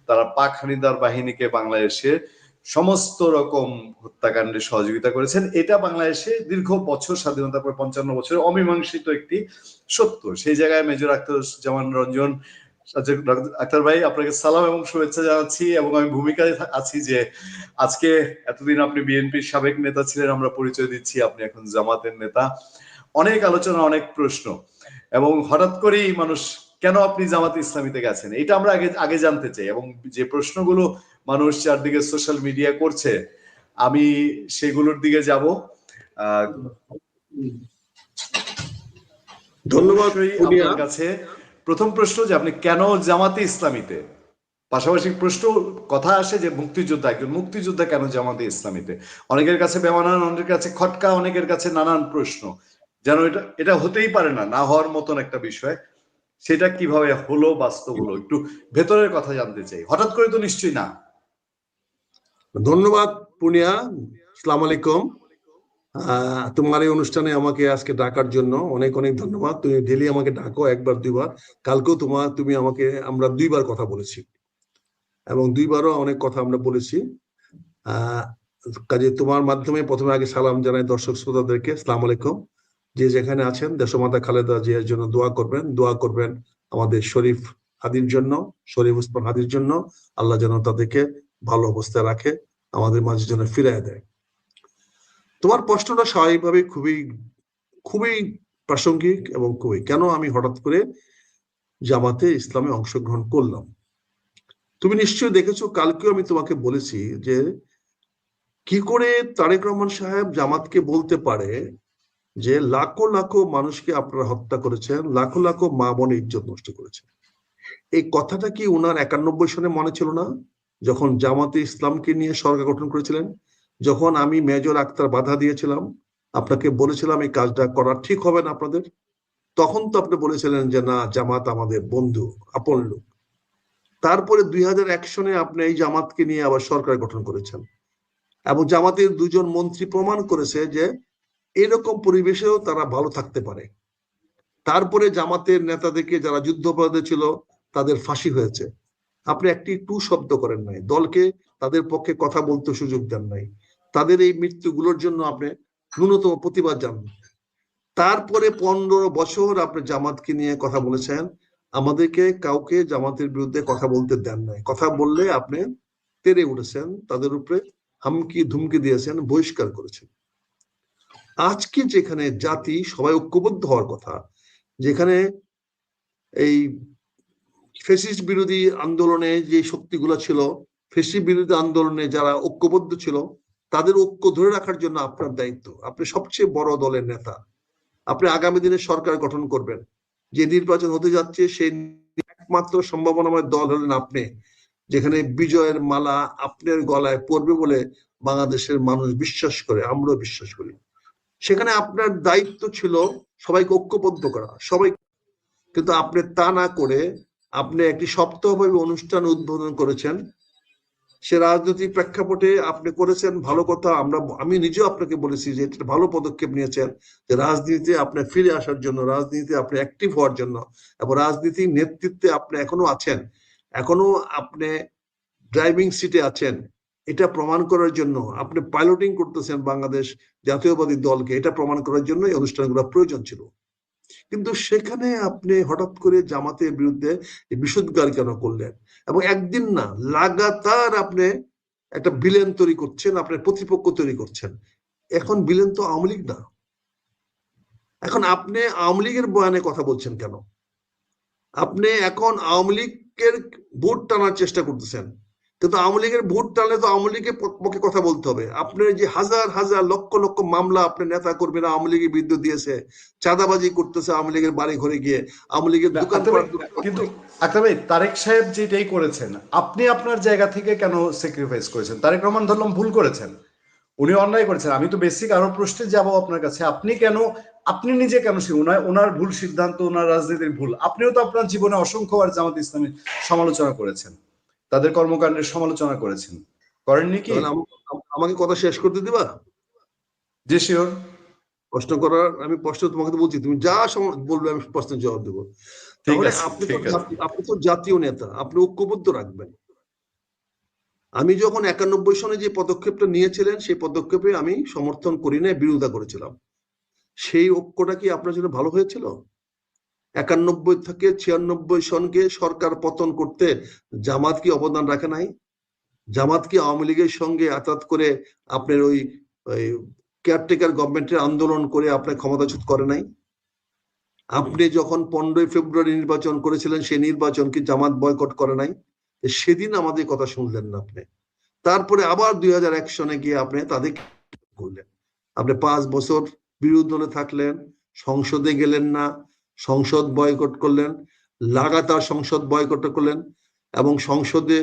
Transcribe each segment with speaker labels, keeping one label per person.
Speaker 1: তারা পাক হানাদার বাহিনীকে বাংলাদেশে সমস্ত রকম হত্যাকাণ্ডে সহযোগিতা করেছেন। এটা বাংলাদেশে দীর্ঘ বছর, স্বাধীনতার পর 55 বছরের অমীমাংসিত একটি সত্য। সেই জায়গায় মেজর আখতারুজ্জামান রঞ্জন, আখতার ভাই, আপনাকে সালাম এবং শুভেচ্ছা জানাচ্ছি। এবং আমি ভূমিকায় আছি যে আজকে এতদিন আপনি বিএনপির সাবেক নেতা ছিলেন, আমরা পরিচয় দিচ্ছি, আপনি এখন জামাতের নেতা। অনেক আলোচনা, অনেক প্রশ্ন, এবং হঠাৎ করেই মানুষ কেন আপনি জামাতে ইসলামীতে গেছেন এটা আমরা আগে জানতে চাই। এবং যে প্রশ্নগুলো মানুষ চারদিকে সোশ্যাল মিডিয়া করছে, আমি সেগুলোর দিকে যাব।
Speaker 2: ধন্যবাদ
Speaker 1: আপনার কাছে প্রথম প্রশ্ন যে আপনি কেন জামাতে ইসলামীতে, পাশাপাশি প্রশ্ন কথা আসে যে মুক্তিযোদ্ধা, একজন মুক্তিযোদ্ধা কেন জামাতে ইসলামীতে। অনেকের কাছে বেমানান, অনেকের কাছে খটকা, অনেকের কাছে নানান প্রশ্ন, যেন এটা হতেই পারে না হওয়ার মতন একটা বিষয়। সেটা কিভাবে হলো, বাস্তব হলো, একটু ভেতরের কথা জানতে চাই। হঠাৎ করে তো নিশ্চয়ই না।
Speaker 2: ধন্যবাদ পুনিয়া, আসসালামু আলাইকুম। তোমার এই অনুষ্ঠানে আমাকে আজকে ডাকার জন্য অনেক অনেক ধন্যবাদ। তুমি ডেলি আমাকে ডাকো, একবার দুইবার। কালকেও তুমি আমাকে, আমরা দুইবার কথা বলেছি এবং দুইবারও অনেক কথা আমরা বলেছি। কাজে তোমার মাধ্যমে প্রথমে আগে সালাম জানাই দর্শক শ্রোতাদেরকে, আসসালামু আলাইকুম। যে যেখানে আছেন, দেশমাতা খালেদা জিয়ার জন্য দোয়া করবেন আমাদের শরীফ হাদির জন্য, শরীফ ওসমান হাদির জন্য। আল্লাহ যেন তাদেরকে ভালো অবস্থায় রাখে, আমাদের মাঝে যেন ফিরায় দেয়। তোমার প্রশ্নটা স্বাভাবিকভাবে খুবই খুবই প্রাসঙ্গিক এবং খুবই, কেন আমি হঠাৎ করে জামাতে ইসলামে অংশগ্রহণ করলাম। তুমি নিশ্চয়ই দেখেছো, কালকেও আমি তোমাকে বলেছি যে কি করে তারেক রহমান সাহেব জামাতকে বলতে পারে যে লাখো লাখো মানুষকে আপনারা হত্যা করেছেন, লাখো লাখো মা বোনের ইজ্জত নষ্ট করেছেন। এই কথাটা কি ওনার 91 সনে মনে ছিল না, যখন জামাতে ইসলামকে নিয়ে সরকার গঠন করেছিলেন? যখন আমি মেজর আক্তার বাধা দিয়েছিলাম, আপনাকে বলেছিলাম এই কাজটা করা ঠিক হবে না আপনাদের, তখন তো আপনি বলেছিলেন যে না, জামাত আমাদের বন্ধু, আপন লোক। তারপরে 2001 সনে আপনি এই জামাতকে নিয়ে আবার সরকার গঠন করেছেন, এবং জামাতের দুজন মন্ত্রী প্রমাণ করেছে যে এরকম পরিবেশেও তারা ভালো থাকতে পারে। তারপরে জামাতের নেতাদেরকে যারা যুদ্ধাপরাধী ছিল তাদের ফাঁসি হয়েছে, আপনি একটি টু শব্দ করেন নাই, দলকে তাদের পক্ষে কথা বলতে সুযোগ দেন নাই, তাদের এই মৃত্যুগুলোর জন্য আপনি ন্যূনতম প্রতিবাদ জানান। তারপরে 15 বছর আপনি জামাতকে নিয়ে কথা বলেছেন, আমাদেরকে কাউকে জামাতের বিরুদ্ধে কথা বলতে দেন নাই। কথা বললে আপনি তেড়ে উঠেছেন, তাদের উপরে হামকি ধুমকি দিয়েছেন, বহিষ্কার করেছেন। আজকে যেখানে জাতি সবাই ঐক্যবদ্ধ হওয়ার কথা, যেখানে এই ফ্যাসিস্ট বিরোধী আন্দোলনে যে শক্তিগুলো ছিল, ফ্যাসিস্ট বিরোধী আন্দোলনে যারা ঐক্যবদ্ধ ছিল, তাদের ঐক্য ধরে রাখার জন্য আপনার দায়িত্ব। আপনি সবচেয়ে বড় দলের নেতা, আপনি আগামী দিনে সরকার গঠন করবেন, যে নির্বাচন হতে যাচ্ছে সেই একমাত্র সম্ভাবনাময় দল হলেন আপনি, যেখানে বিজয়ের মালা আপনার গলায় পড়বে বলে বাংলাদেশের মানুষ বিশ্বাস করে, আমরাও বিশ্বাস করি। সেখানে আপনার দায়িত্ব ছিল সবাইকে ঐক্যবদ্ধ করা, সবাই। কিন্তু আপনি তা না করে আপনি একটি সপ্তাহব্যাপী অনুষ্ঠান উদ্বোধন করেছেন। সে রাজনৈতিক প্রেক্ষাপটে আপনি করেছেন, ভালো কথা। আমি নিজেও আপনাকে বলেছি যে এটা ভালো পদক্ষেপ নিয়েছেন, যে রাজনীতিতে আপনি ফিরে আসার জন্য, রাজনীতিতে আপনি অ্যাক্টিভ হওয়ার জন্য, এবং রাজনীতির নেতৃত্বে আপনি এখনো আছেন, এখনো আপনি ড্রাইভিং সিটে আছেন। এটা প্রমাণ করার জন্য আপনি পাইলটিং করতেছেন বাংলাদেশ জাতীয়বাদী দলকে, এটা প্রমাণ করার জন্য এই অনুষ্ঠানগুলো প্রয়োজন ছিল। কিন্তু সেখানে আপনি হঠাৎ করে জামাতের বিরুদ্ধে বিষোদ্গার কেন করলেন? এবং একদিন না, লাগাতার আপনি একটা ভিলেন তৈরি করছেন, আপনার প্রতিপক্ষ তৈরি করছেন। এখন ভিলেন তো আওয়ামী লীগ না, এখন আপনি আওয়ামী লীগের বয়ানে কথা বলছেন কেন? আপনি এখন আওয়ামী লীগের ভোট টানার চেষ্টা করতেছেন, কিন্তু আওয়ামী লীগের ভোট টানলে তো আওয়ামী লীগের পক্ষে কথা বলতে হবে। আপনার যে হাজার হাজার লক্ষ লক্ষ মামলা আপনার নেতা কর্মীরা আওয়ামী লীগের বিরুদ্ধে দিয়েছে, চাঁদাবাজি করতেছে আওয়ামী লীগের বাড়ি ঘরে গিয়ে, আওয়ামী লীগের দোকান।
Speaker 1: কিন্তু আক্তার ভাই, তারেক সাহেব যেটাই করেছেন, আপনি আপনার জায়গা থেকে কেন স্যাক্রিফাইস করেছেন? তারেক রহমান ধরলাম ভুল করেছেন, উনি অন্যায় করেছেন। আমি তো বেসিক আরো প্রশ্নে যাব আপনার কাছে, আপনি নিজে কেন ওনার ভুল সিদ্ধান্ত, ওনার রাজনীতির ভুল, আপনিও তো আপনার জীবনে অসংখ্যবার জামাত ইসলামী সমালোচনা করেছেন, তাদের কর্মকাণ্ডের সমালোচনা করেছেন, করেননি কি?
Speaker 2: আমাকে কথা শেষ করতে দিবা?
Speaker 1: জি শিওর।
Speaker 2: প্রশ্ন করার আমি প্রশ্ন তোমাকে বলছি, তুমি যা বলবে আমি প্রশ্নের জবাব দেবো।
Speaker 1: ঠিক
Speaker 2: তাহলে
Speaker 1: আছে,
Speaker 2: আপনি তো
Speaker 1: ঠিক আছে।
Speaker 2: আপনি তো জাতীয় নেতা, আপনি ঐক্যবদ্ধ রাখবেন। আমি যখন 91 সনে যে পদক্ষেপটা নিয়েছিলেন সেই পদক্ষেপে আমি সমর্থন করি না, বিরোধিতা করেছিলাম। সেই ঐক্যটা কি আপনার জন্য ভালো হয়েছিল? 91 থেকে 96 সনকে সরকার পতন করতে জামাত কি অবদান রাখে নাই? জামাত কি আওয়ামী লীগের সঙ্গে আতাত করে আপনার ওই কেয়ারটেকার গভর্নমেন্টের আন্দোলন করে আপনার ক্ষমতাচ্যুত করে নাই? আপনি যখন 15 ফেব্রুয়ারি নির্বাচন করেছিলেন সেই নির্বাচন কি জামাত বয়কট করে নাই? সেদিন আমাদের কথা শুনলেন না আপনি। তারপরে আবার 2001 সনে গিয়ে আপনি তাদের করলেন। আপনি 5 বছর বিরোধী দলে থাকলেন, সংসদে গেলেন না, সংসদ বয়কট করলেন, লাগাতার সংসদ বয়কট করলেন, এবং সংসদে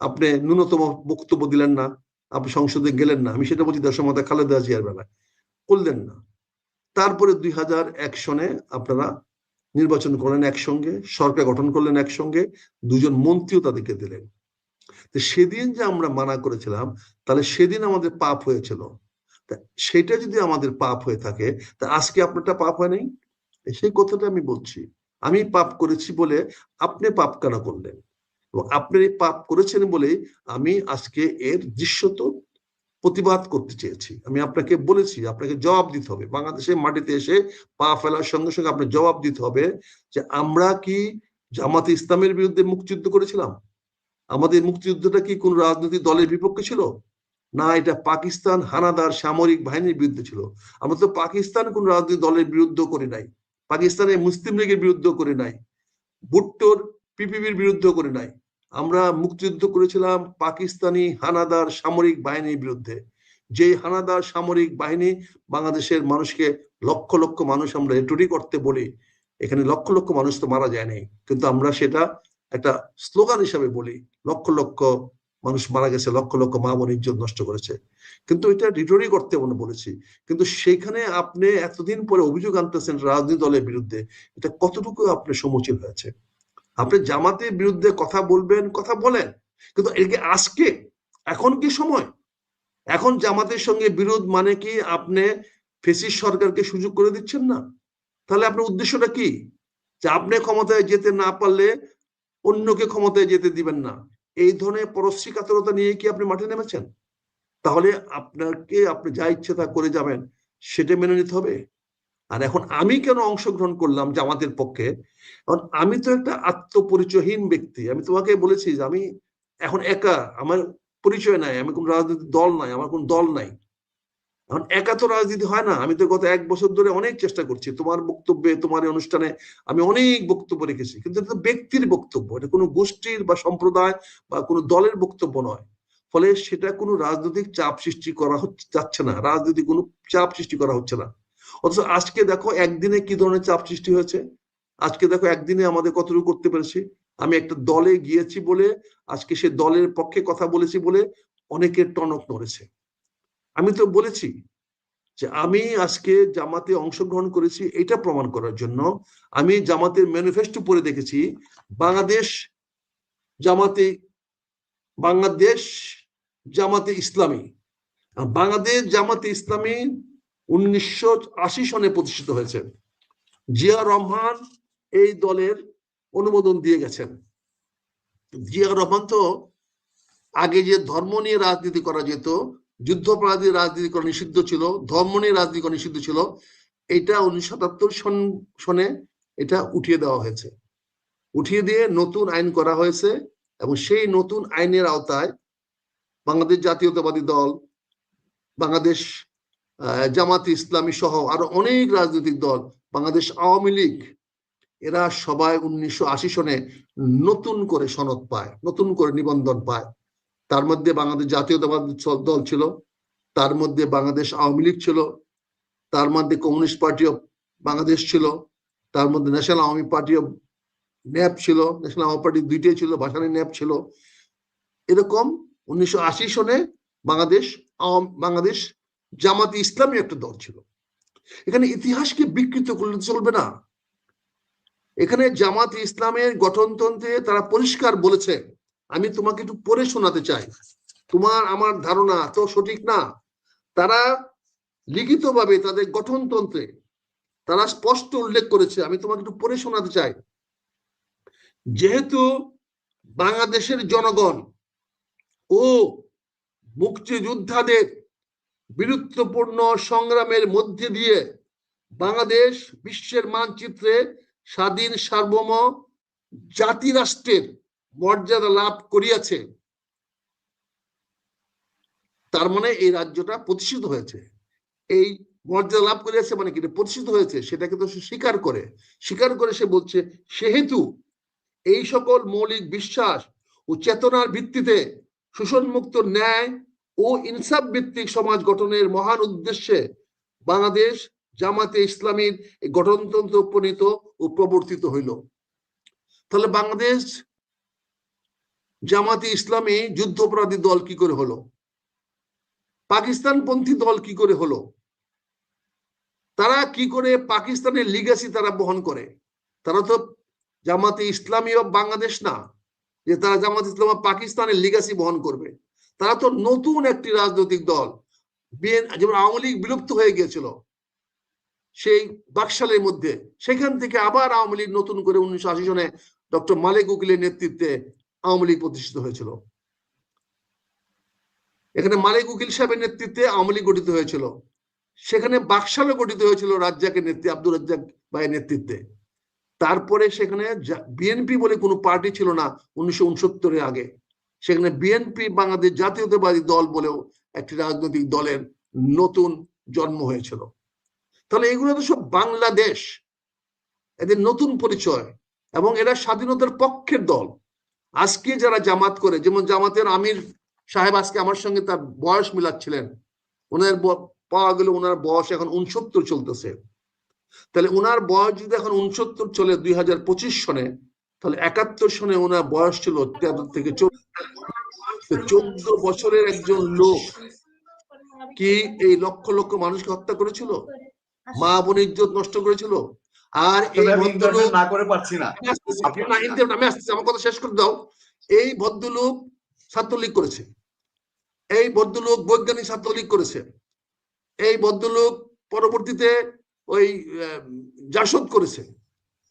Speaker 2: আপনি ন্যূনতম বক্তব্য দিলেন না, আপনি সংসদে গেলেন না। আমি সেটা বলছি দেশমাতা খালেদা জিয়ার বেলায় করলেন না। তারপরে 2001 সনে আপনারা নির্বাচন করলেন একসঙ্গে, সরকার গঠন করলেন একসঙ্গে, 2জন মন্ত্রীও তাদেরকে দিলেন। সেদিন যে আমরা মানা করেছিলাম, তাহলে সেদিন আমাদের পাপ হয়েছিল। সেটা যদি আমাদের পাপ হয়ে থাকে, তা আজকে আপনারটা পাপ হয় নাই? সেই কথাটা আমি বলছি। আমি পাপ করেছি বলে আপনি পাপ কেন করলেন? এবং আপনি পাপ করেছেন বলে আমি আজকে এর দৃশ্যত প্রতিবাদ করতে চেয়েছি। আমি আপনাকে বলেছি আপনাকে জবাব দিতে হবে। বাংলাদেশের মাটিতে এসে পা ফেলার সঙ্গে সঙ্গে আপনি জবাব দিতে হবে যে আমরা কি জামাতে ইসলামের বিরুদ্ধে মুক্তিযুদ্ধ করেছিলাম? আমাদের মুক্তিযুদ্ধটা কি কোন রাজনৈতিক দলের বিপক্ষে ছিল? না, এটা পাকিস্তান হানাদার সামরিক বাহিনীর বিরুদ্ধে ছিল। আমরা তো পাকিস্তান কোন রাজনৈতিক দলের বিরুদ্ধে করি নাই, পাকিস্তানের মুসলিম লীগের বিরুদ্ধে করি নাই, ভুট্টোর পিপিপির বিরুদ্ধে করি নাই। আমরা মুক্তিযুদ্ধ করেছিলাম পাকিস্তানি হানাদার সামরিক বাহিনীর বিরুদ্ধে। যে হানাদার সামরিক বাহিনী বাংলাদেশের মানুষকে, লক্ষ লক্ষ মানুষ আমরা রেটরি করতে বলি, এখানে লক্ষ লক্ষ মানুষ তো মারা যায় নাই, কিন্তু আমরা সেটা একটা স্লোগান হিসাবে বলি, লক্ষ লক্ষ মানুষ মারা গেছে, লক্ষ লক্ষ মা বোন ইজ্জত নষ্ট করেছে, কিন্তু এটা রিটরি করতে আমরা বলেছি। কিন্তু সেখানে আপনি এতদিন পরে অভিযোগ আনতেছেন রাজনৈতিক দলের বিরুদ্ধে, এটা কতটুকু আপনি সমুচীন হয়েছে? আপনি জামাতের বিরুদ্ধে কথা বলবেন, কথা বলেন, কিন্তু এর আজকে এখন কি সময়? এখন জামাতের সঙ্গে বিরোধ মানে কি আপনি ফেসিস্ট সরকারকে সুযোগ করে দিচ্ছেন না? তাহলে আপনার উদ্দেশ্যটা কি? যে আপনি ক্ষমতায় যেতে না পারলে অন্যকে ক্ষমতায় যেতে দিবেন না, এই ধরনের পরশ্রী কাতরতা নিয়ে কি আপনি মাঠে নেমেছেন? তাহলে আপনাকে আপনি যা ইচ্ছে তা করে যাবেন, সেটা মেনে নিতে হবে। আর এখন আমি কেন অংশগ্রহণ করলাম জামাতের পক্ষে? কারণ আমি তো একটা আত্মপরিচয়হীন ব্যক্তি। আমি তোমাকে বলেছি যে আমি এখন একা, আমার পরিচয় নাই, আমি কোন রাজনৈতিক দল নাই, আমার কোন দল নাই। এখন একা তো রাজনীতি হয় না। আমি তো গত 1 বছর ধরে অনেক চেষ্টা করছি, তোমার বক্তব্যে, তোমার অনুষ্ঠানে আমি অনেক বক্তব্য রেখেছি, কিন্তু এটা ব্যক্তির বক্তব্য, এটা কোনো গোষ্ঠীর বা সম্প্রদায় বা কোনো দলের বক্তব্য নয়। ফলে সেটা কোনো রাজনৈতিক চাপ সৃষ্টি করা যাচ্ছে না, রাজনৈতিক কোনো চাপ সৃষ্টি করা হচ্ছে না। অথচ আজকে দেখো একদিনে কি ধরনের চাপ সৃষ্টি হয়েছে। আজকে দেখো একদিনে আমাদের কতটুকু করতে পেরেছি। আমি একটা দলে গিয়েছি বলে, আজকে সে দলের পক্ষে কথা বলেছি বলে অনেকের টনক নড়েছে। আমি তো বলেছি যে আমি আজকে জামাতে অংশগ্রহণ করেছি এটা প্রমাণ করার জন্য। আমি জামাতের ম্যানিফেস্টো পড়ে দেখেছি, বাংলাদেশ জামাতে, বাংলাদেশ জামাতে ইসলামী, বাংলাদেশ জামাতে ইসলামী 1980 সনে প্রতিষ্ঠিত হয়েছে। জিয়া রহমান এই দলের অনুমোদন দিয়ে গেছেন। জিয়া রহমান তো আগে যে ধর্ম নিয়ে রাজনীতি করা যেত, যুদ্ধাপরাধী রাজনীতি করা নিষিদ্ধ ছিল, ধর্ম নিয়ে রাজনীতি করা নিষিদ্ধ ছিল, এটা 1977 সনে এটা উঠিয়ে দেওয়া হয়েছে। উঠিয়ে দিয়ে নতুন আইন করা হয়েছে, এবং সেই নতুন আইনের আওতায় বাংলাদেশ জাতীয়তাবাদী দল, বাংলাদেশ জামাতে ইসলামী সহ আরো অনেক রাজনৈতিক দল, বাংলাদেশ আওয়ামী লীগ, এরা সবাই 1980 সনে নতুন করে সনদ পায়, নতুন করে নিবন্ধন পায়। তার মধ্যে বাংলাদেশ জাতীয়তাবাদী দল ছিল, তার মধ্যে বাংলাদেশ আওয়ামী লীগ ছিল, তার মধ্যে কমিউনিস্ট পার্টি অফ বাংলাদেশ ছিল, তার মধ্যে national Awami party of nap ছিল, ন্যাশনাল আওয়ামী পার্টি দুইটাই ছিল, ভাসানী ন্যাপ ছিল। এরকম 1980 সনে বাংলাদেশ জামাতে ইসলামী একটা দল ছিল। এখানে ইতিহাসকে বিকৃত করলে চলবে না। এখানে জামাতে ইসলামের গঠনতন্ত্রে তারা পরিষ্কার বলেছে, আমি তোমাকে একটু পড়ে শোনাতে চাই, তোমার আমার ধারণা তো সঠিক না। তারা লিখিতভাবে তাদের গঠনতন্ত্রে তারা স্পষ্ট উল্লেখ করেছে, আমি তোমাকে একটু পড়ে শোনাতে চাই। যেহেতু বাংলাদেশের জনগণ ও মুক্তিযোদ্ধাদের বীরত্বপূর্ণ সংগ্রামের মধ্যে দিয়ে বাংলাদেশ বিশ্বের মানচিত্রে স্বাধীন সার্বভৌম জাতি রাষ্ট্রের মর্যাদা লাভ করিয়াছে, তার মানে এই রাজ্যটা প্রতিষ্ঠিত হয়েছে। এই মর্যাদা লাভ করিয়াছে মানে কি, প্রতিষ্ঠিত হয়েছে সেটাকে তো সে স্বীকার করে সে বলছে, সেহেতু এই সকল মৌলিক বিশ্বাস ও চেতনার ভিত্তিতে শোষণমুক্ত ন্যায় ও ইনসাফ ভিত্তিক সমাজ গঠনের মহান উদ্দেশ্যে বাংলাদেশ জামাতে ইসলামীর গঠনতন্ত্র উপনীত ও প্রবর্তিত হইল। তাহলে বাংলাদেশ জামাতে ইসলামী যুদ্ধাপরাধী দল কি করে হলো? পাকিস্তানপন্থী দল কি করে হলো? তারা কি করে পাকিস্তানের লিগাসি তারা বহন করে? তারা তো জামাতে ইসলামী অফ বাংলাদেশ না, যে তারা জামাত ইসলাম পাকিস্তানের লিগাসি বহন করবে। তারা তো নতুন একটি রাজনৈতিক দল, যেমন আওয়ামী লীগ বিলুপ্ত হয়ে গিয়েছিল সেই বাকশালের মধ্যে, সেখান থেকে আবার আওয়ামী লীগ নতুন করে 1980 সনে ডক্টর মালেক উকিলের নেতৃত্বে আওয়ামী লীগ প্রতিষ্ঠিত হয়েছিল। এখানে মালেক উকিল সাহেবের নেতৃত্বে আওয়ামী লীগ গঠিত হয়েছিল, সেখানে বাকশালও গঠিত হয়েছিল রাজ্জাকের নেতৃত্বে, আব্দুর রাজ্জাক ভাইয়ের নেতৃত্বে। তারপরে সেখানে বিএনপি বলে কোনো পার্টি ছিল না 1969-এর আগে, সেখানে বিএনপি বাংলাদেশ জাতীয়তাবাদী দল বলেও একটি রাজনৈতিক দলের নতুন জন্ম হয়েছিল। তাহলে এগুলো তো সব বাংলাদেশ, এদের নতুন পরিচয়, এবং এরা স্বাধীনতার পক্ষের দল। আজকে যারা জামাত করে, যেমন জামাতের আমির সাহেব আজকে আমার সঙ্গে তার বয়স মিলাচ্ছিলেন, ওনার পাওয়া গেল ওনার বয়স এখন 69 চলতেছে। তাহলে ওনার বয়স যদি এখন 69 চলে 2025 সনে, তাহলে 71 সনে ওনার বয়স ছিল 73 থেকে 14 বছরের একজন লোক কি এই লক্ষ লক্ষ মানুষকে হত্যা করেছিল, মা বোনের ইজ্জত নষ্ট করেছিল। আর এই ভদ্রলোক
Speaker 1: না করে পারছি না,
Speaker 2: আমার কথা শেষ করে দাও। এই ভদ্রলোক ছাত্রলীগ করেছে, এই ভদ্রলোক বৈজ্ঞানিক ছাত্রলীগ করেছে, এই ভদ্রলোক পরবর্তীতে ওই জাসদ করেছে।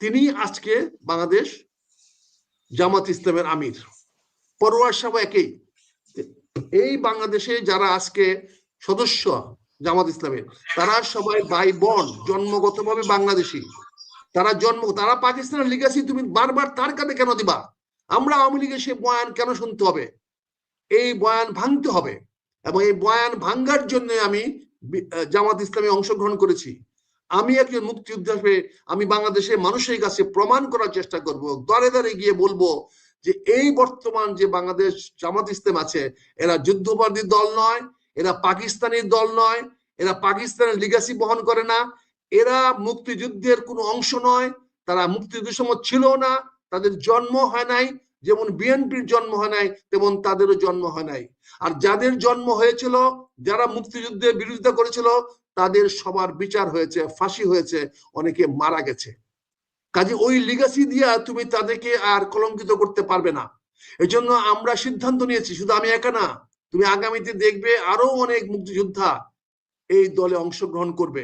Speaker 2: তিনি আজকে বাংলাদেশ জামাত ইসলামের আমির, পরোয়ার সাহেব একই। এই বাংলাদেশে যারা আজকে সদস্য জামাত ইসলামের, তারা সবাই ভাই বোন, জন্মগতভাবে বাংলাদেশী। তারা পাকিস্তানের লিগাসি তুমি বারবার তার কাছে কেন দিবা? আমরা আওয়ামী লীগের সে বয়ান কেন শুনতে হবে? এই বয়ান ভাঙতে হবে, এবং এই বয়ান ভাঙ্গার জন্য আমি জামাত ইসলামে অংশগ্রহণ করেছি। আমি একজন মুক্তিযোদ্ধা হিসেবে আমি বাংলাদেশের মানুষের কাছে প্রমাণ করার চেষ্টা করব, দাঁড়ে দাঁড়িয়ে গিয়ে বলবো যে এই বর্তমান যে বাংলাদেশ জামাত ইসলাম আছে, এরা যুদ্ধবাদী দল নয়, এরা পাকিস্তানি দল নয়, এরা পাকিস্তানের লিগাসি বহন করে না, এরা মুক্তিযুদ্ধের কোনো অংশ নয়, তারা মুক্তিযুদ্ধের সময় ছিল না, তাদের জন্ম হয় নাই। যেমন বিএনপির জন্ম হয় নাই, তেমন তাদেরও জন্ম হয় নাই। আর যাদের জন্ম হয়েছিল, যারা মুক্তিযুদ্ধের বিরোধিতা করেছিল, তাদের সবার বিচার হয়েছে, ফাঁসি হয়েছে, অনেকে মারা গেছে। কাজে ওই লিগাসি দিয়া তুমি তাদেরকে আর কলঙ্কিত করতে পারবে না। এজন্য আমরা সিদ্ধান্ত নিয়েছি, শুধু আমি একা না, তুমি আগামীতে দেখবে আরো অনেক মুক্তিযোদ্ধা এই দলে অংশগ্রহণ করবে।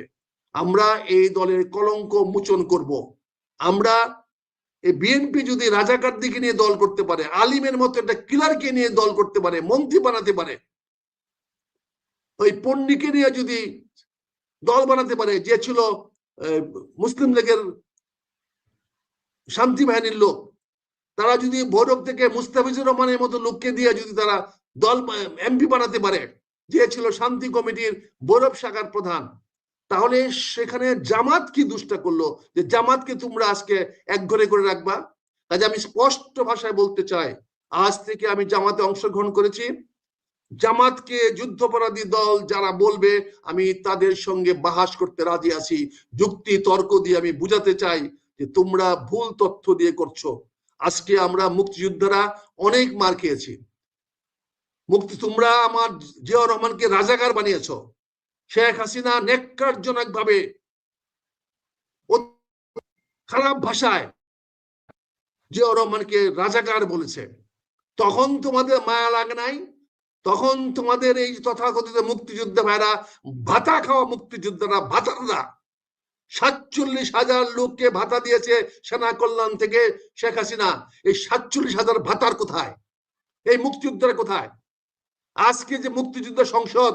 Speaker 2: আমরা এই দলের কলঙ্ক মোচন করব। আমরা বিএনপি যদি রাজাকার দিকে নিয়ে দল করতে পারে, আলিমের মতো একটা কিলারকে নিয়ে দল করতে পারে, মন্ত্রী বানাতে পারে, ওই পন্ডিকে নিয়ে যদি দল বানাতে পারে, যে ছিল মুসলিম লীগের শান্তি বাহিনীর লোক, তারা যদি ভৈরব থেকে মুস্তাফিজুর রহমানের মতো লোককে দিয়ে যদি তারা দল এমপি বানাতে পারে, যে ছিল শান্তি কমিটির ভৈরব শাখার প্রধান, তাহলে সেখানে জামাত কি দুষ্টা করলো যে জামাতকে তোমরা আজকে এক ঘরে করে রাখবা? কাজে আমি স্পষ্ট ভাষায় বলতে চাই, আজ থেকে আমি জামাতে অংশগ্রহণ করেছি। জামাতকে যুদ্ধাপরাধী দল যারা বলবে, আমি তাদের সঙ্গে বাহাস করতে রাজি আছি। যুক্তি তর্ক দিয়ে আমি বুঝাতে চাই যে তোমরা ভুল তথ্য দিয়ে করছো। আজকে আমরা মুক্তিযোদ্ধারা অনেক মার খেয়েছি। তোমরা আমার জিয়াউর রহমানকে রাজাকার বানিয়েছো। শেখ হাসিনা নেককারজনক ভাবে খারাপ ভাষায় জিয়াউর রহমানকে রাজাকার বলেছে। তখন তোমাদের মায়া লাগে নাই? তখন তোমাদের এই তথাকথিত মুক্তিযোদ্ধা ভাইরা, ভাতা খাওয়া মুক্তিযোদ্ধারা, ভাতাররা, 47,000 লোককে ভাতা দিয়েছে সেনা কল্যাণ থেকে শেখ হাসিনা। এই 47,000 ভাতার কোথায়? এই মুক্তিযুদ্ধের কোথায়? আজকে যে মুক্তিযুদ্ধ সংসদ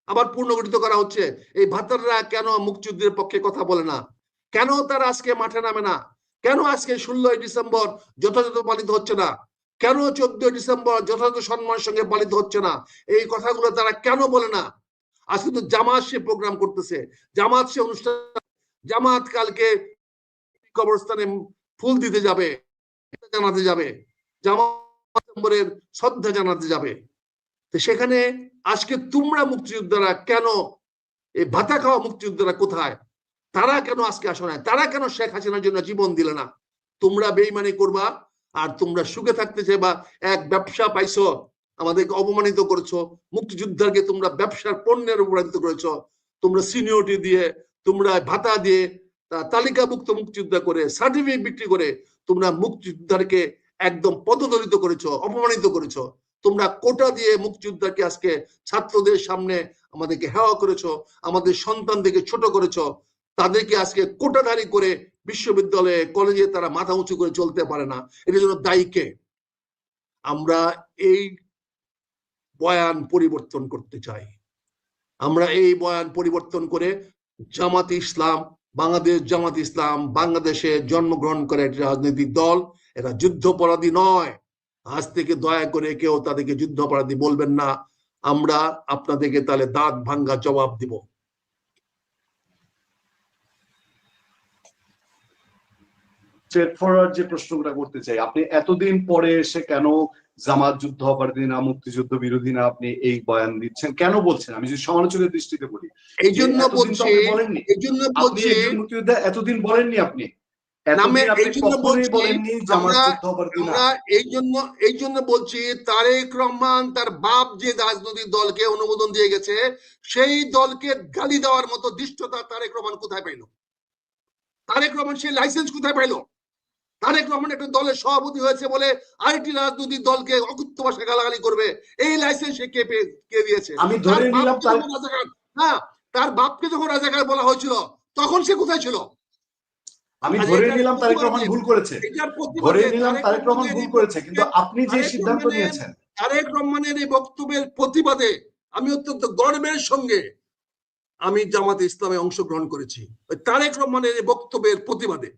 Speaker 2: আবার পুনর্গঠিত করা হচ্ছে, এই ভাতাররা কেন মুক্তিযুদ্ধের পক্ষে কথা বলে না? কেন তারা আজকে মাঠে নামে না? কেন আজকে 16ই ডিসেম্বর যথাযথ পালিত হচ্ছে না? কেন 14ই ডিসেম্বর যথাযথ সম্মানের সঙ্গে পালিত হচ্ছে না? এই কথাগুলো তারা কেন বলে না? আজকে তো জামাত সে প্রোগ্রাম করতেছে, জামাত সে অনুষ্ঠান, জামাত কালকে কবরস্থানে ফুল দিতে যাবে, জানাতে যাবে, জামাত শ্রদ্ধা জানাতে যাবে। তো সেখানে আজকে তোমরা মুক্তিযোদ্ধারা কেন, এই ভাতা খাওয়া মুক্তিযোদ্ধারা কোথায়? তারা কেন আজকে আসো না? তারা কেন শেখ হাসিনার জন্য জীবন দিলে না? তোমরা বেইমানি করবা আর তোমরা সুখে থাকতে চাইবা। এক ব্যবসা পাইছো, আমাদেরকে অপমানিত করেছো, মুক্তিযোদ্ধাকে তোমরা ব্যবসার পণ্যের উপরান্বিত করেছো। তোমরা সিনিয়রিটি দিয়ে, তোমরা ভাতা দিয়ে, তালিকাভুক্ত মুক্তিযোদ্ধা করে, সার্টিফিকেট বিক্রি করে তোমরা মুক্তিযোদ্ধাকে একদম পদদলিত করেছো, অপমানিত করেছো। তোমরা কোটা দিয়ে মুক্তিযোদ্ধাকে আজকে ছাত্রদের সামনে আমাদেরকে হেওয়া করেছো, আমাদের সন্তানদেরকে ছোট করেছো। তাদেরকে আজকে কোটাধারী করে বিশ্ববিদ্যালয়ে কলেজে তারা মাথা উঁচু করে চলতে পারে না। এটার জন্য দায়ী কে? আমরা এই বয়ান পরিবর্তন করতে চাই। আমরা এই বয়ান পরিবর্তন করে জামাতে ইসলাম, বাংলাদেশ জামাতে ইসলাম বাংলাদেশে জন্মগ্রহণ করে একটি রাজনৈতিক দল, এরা যুদ্ধাপরাধী নয়। আজ থেকে দয়া করে কেউ তাদেরকে যুদ্ধাপরাধী বলবেন না। আমরা আপনাদেরকে তাহলে দাঁত ভাঙ্গা জবাব দিব।
Speaker 1: স্ট্রেট ফরওয়ার্ড যে প্রশ্নটা করতে চাই, আপনি এতদিন পরে এসে কেন জামাত যুদ্ধ অপরাধী না, মুক্তিযুদ্ধ বিরোধী না, আপনি এই বয়ান দিচ্ছেন কেন বলছেন? আমি যদি সমালোচকের দৃষ্টিতে বলি,
Speaker 2: এই জন্য বলছি,
Speaker 1: বলেননি
Speaker 2: এই জন্য বলছি
Speaker 1: মুক্তিযোদ্ধা এতদিন বলেননি, আপনি
Speaker 2: এই জন্য বলছি তারেক রহমান তার বাপ যে রাজনৈতিক দলকে অনুমোদন দিয়ে গেছে, সেই দলকে গালি দেওয়ার মতো দৃষ্টতা তারেক রহমান কোথায় পাইল? তারেক রহমান সেই লাইসেন্স কোথায় পাইল? তারেক রহমান একটা দলের সভাপতি হয়েছে বলে আরেকটি রাজনৈতিক দলকে অকথ্য ভাষায় গালাগালি করবে, এই লাইসেন্স সে কে দিয়েছে?
Speaker 1: আমি ধরে নিলাম
Speaker 2: তার বাপকে যখন রাজাকার বলা হয়েছিল তখন সে কোথায় ছিল?
Speaker 1: আমি ধরে নিলাম তারেক রহমান ভুল করেছে, ধরে নিলাম তারেক রহমান ভুল করেছে, কিন্তু আপনি যে সিদ্ধান্ত নিয়েছেন
Speaker 2: তারেক রহমানের এই বক্তব্যের প্রতিবাদে আমি অত্যন্ত গর্বের সঙ্গে আমি জামাতে ইসলামে অংশগ্রহণ করেছি, তারেক রহমানের এই বক্তব্যের প্রতিবাদে।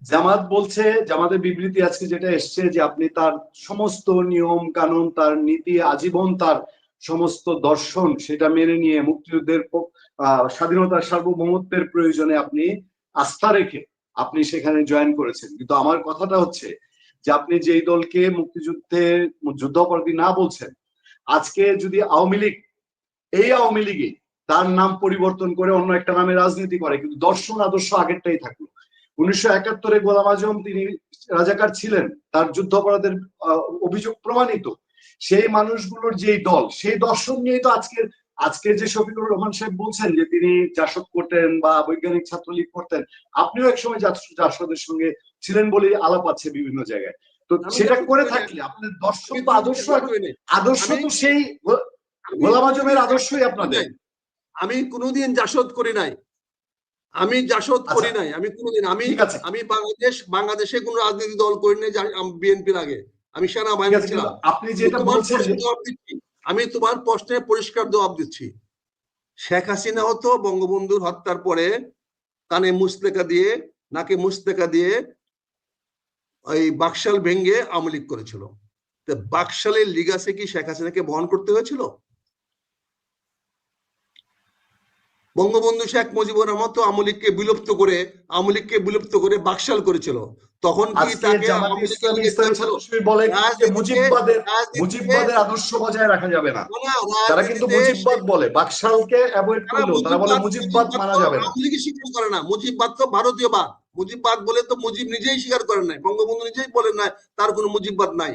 Speaker 1: জামাত বলছে, জামাতের বিবৃতি আজকে যেটা এসছে, যে আপনি তার সমস্ত নিয়ম কানুন, তার নীতি, আজীবন তার সমস্ত দর্শন সেটা মেনে নিয়ে মুক্তিযুদ্ধের স্বাধীনতার সার্বভৌমত্বের প্রয়োজনে আপনি আস্থা রেখে আপনি সেখানে জয়েন করেছেন। কিন্তু আমার কথাটা হচ্ছে যে আপনি যেই দলকে মুক্তিযুদ্ধে যুদ্ধাপরাধী না বলছেন, আজকে যদি আওয়ামী লীগ, এই আওয়ামী লীগে তার নাম পরিবর্তন করে অন্য একটা নামে রাজনীতি করে, কিন্তু দর্শন আদর্শ আগেরটাই থাকলো। 1971-এ গোলাম আজম তিনি রাজাকার ছিলেন, তার যুদ্ধাপরাধের অভিযোগ প্রমাণিত। সেই মানুষগুলোর যেই দল, সেই দর্শন নিয়েই তো আজকে যে শফিকুর রহমান সাহেব বলছেন যে তিনি জাসদ করতেন বা বৈজ্ঞানিক ছাত্রলীগ করতেন, আপনিও একসময় জাসদের সঙ্গে ছিলেন বলে আলাপ আছে বিভিন্ন জায়গায়। তো সেটা করে থাকলে আপনাদের দর্শন বা আদর্শ তো সেই গোলাম আজমের আদর্শই আপনাদের।
Speaker 2: আমি কোনোদিন জাসদ করি নাই, আমি জাসদ করি নাই, আমি কোনোদিন, আমি বাংলাদেশে কোন রাজনৈতিক দল করি নাই। বিএনপির আগে আমি সেনাবাহিনী ছিলাম।
Speaker 1: আপনি যেটা বলছেন,
Speaker 2: আমি তোমার প্রশ্নের পরিষ্কার জবাব দিচ্ছি। শেখ হাসিনা হতো বঙ্গবন্ধুর হত্যার পরে কানে মুস্তেকা দিয়ে, নাকে মুস্তেকা দিয়ে ওই বাকশাল ভেঙ্গে আওয়ামী লীগ করেছিল। বাকশালের লিগাসে কি শেখ হাসিনাকে বহন করতে হয়েছিল? বঙ্গবন্ধু শেখ মুজিবুর রহমান তো আওয়ামী লীগকে বিলুপ্ত করে বাকশাল করেছিল। তখন কি তাকে
Speaker 1: মুজিববাদের আদর্শ বজায় রাখা যাবে না? তারা কিন্তু মুজিববাদ বলে, বাকশালকে অ্যাভয়েড করলেও তারা বলে মুজিববাদ মানা যাবে না।
Speaker 2: আওয়ামী লীগ স্বীকার করে না, মুজিববাদ তো ভারতীয়বাদ। মুজিববাদ বলে তো মুজিব নিজেই স্বীকার করেন নাই, বঙ্গবন্ধু নিজেই বলেন নাই তার কোনো মুজিববাদ নাই।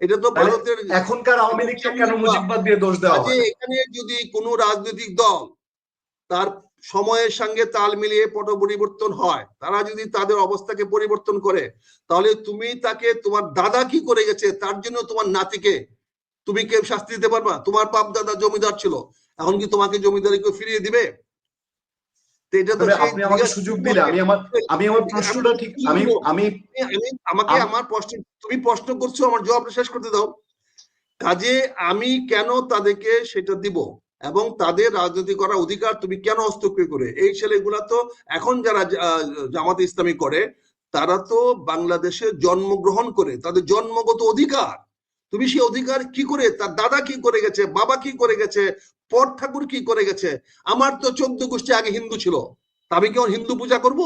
Speaker 2: এটা তো ভারতের
Speaker 1: এখনকার আওয়ামী লীগকে কেন মুজিববাদ দিয়ে দোষ দেওয়া হয়?
Speaker 2: এখানে যদি কোনো রাজনৈতিক দল তার সময়ের সঙ্গে তাল মিলিয়ে পট পরিবর্তন হয়, তারা যদি তাদের অবস্থাকে পরিবর্তন করে, তাহলে তুমি তাকে, তোমার দাদা কি করে গেছে তার জন্য তোমার নাতিকে তুমি কে শাস্তি দিতে পারবা? তোমার বাপ দাদা জমিদার ছিল, এখন কি তোমাকে জমিদারি কেউ ফিরিয়ে দিবে? তো এটা তো
Speaker 1: তবে
Speaker 2: সেই
Speaker 1: আপনি আমাকে সুযোগ দিলে আমি আমার প্রশ্নটা ঠিক আমি
Speaker 2: আমাকে আমার প্রশ্ন, তুমি প্রশ্ন করছো, আমার জবাবটা শেষ করতে দাও। কাজে আমি কেন তাদেরকে সেটা দিব, এবং তাদের রাজনীতি করার অধিকার তুমি কেন হস্তক্ষেপ করে? এই ছেলেগুলা তো এখন যারা জামাতে ইসলামী করে, তারা তো বাংলাদেশে জন্মগ্রহণ করে, তাদের জন্মগত অধিকার। তুমি সেই অধিকার কি করে, তার দাদা কি করে গেছে, বাবা কি করে গেছে, পর ঠাকুর কি করে গেছে? আমার তো 14 গোষ্ঠী আগে হিন্দু ছিল, তা আমি কেমন হিন্দু পূজা করব?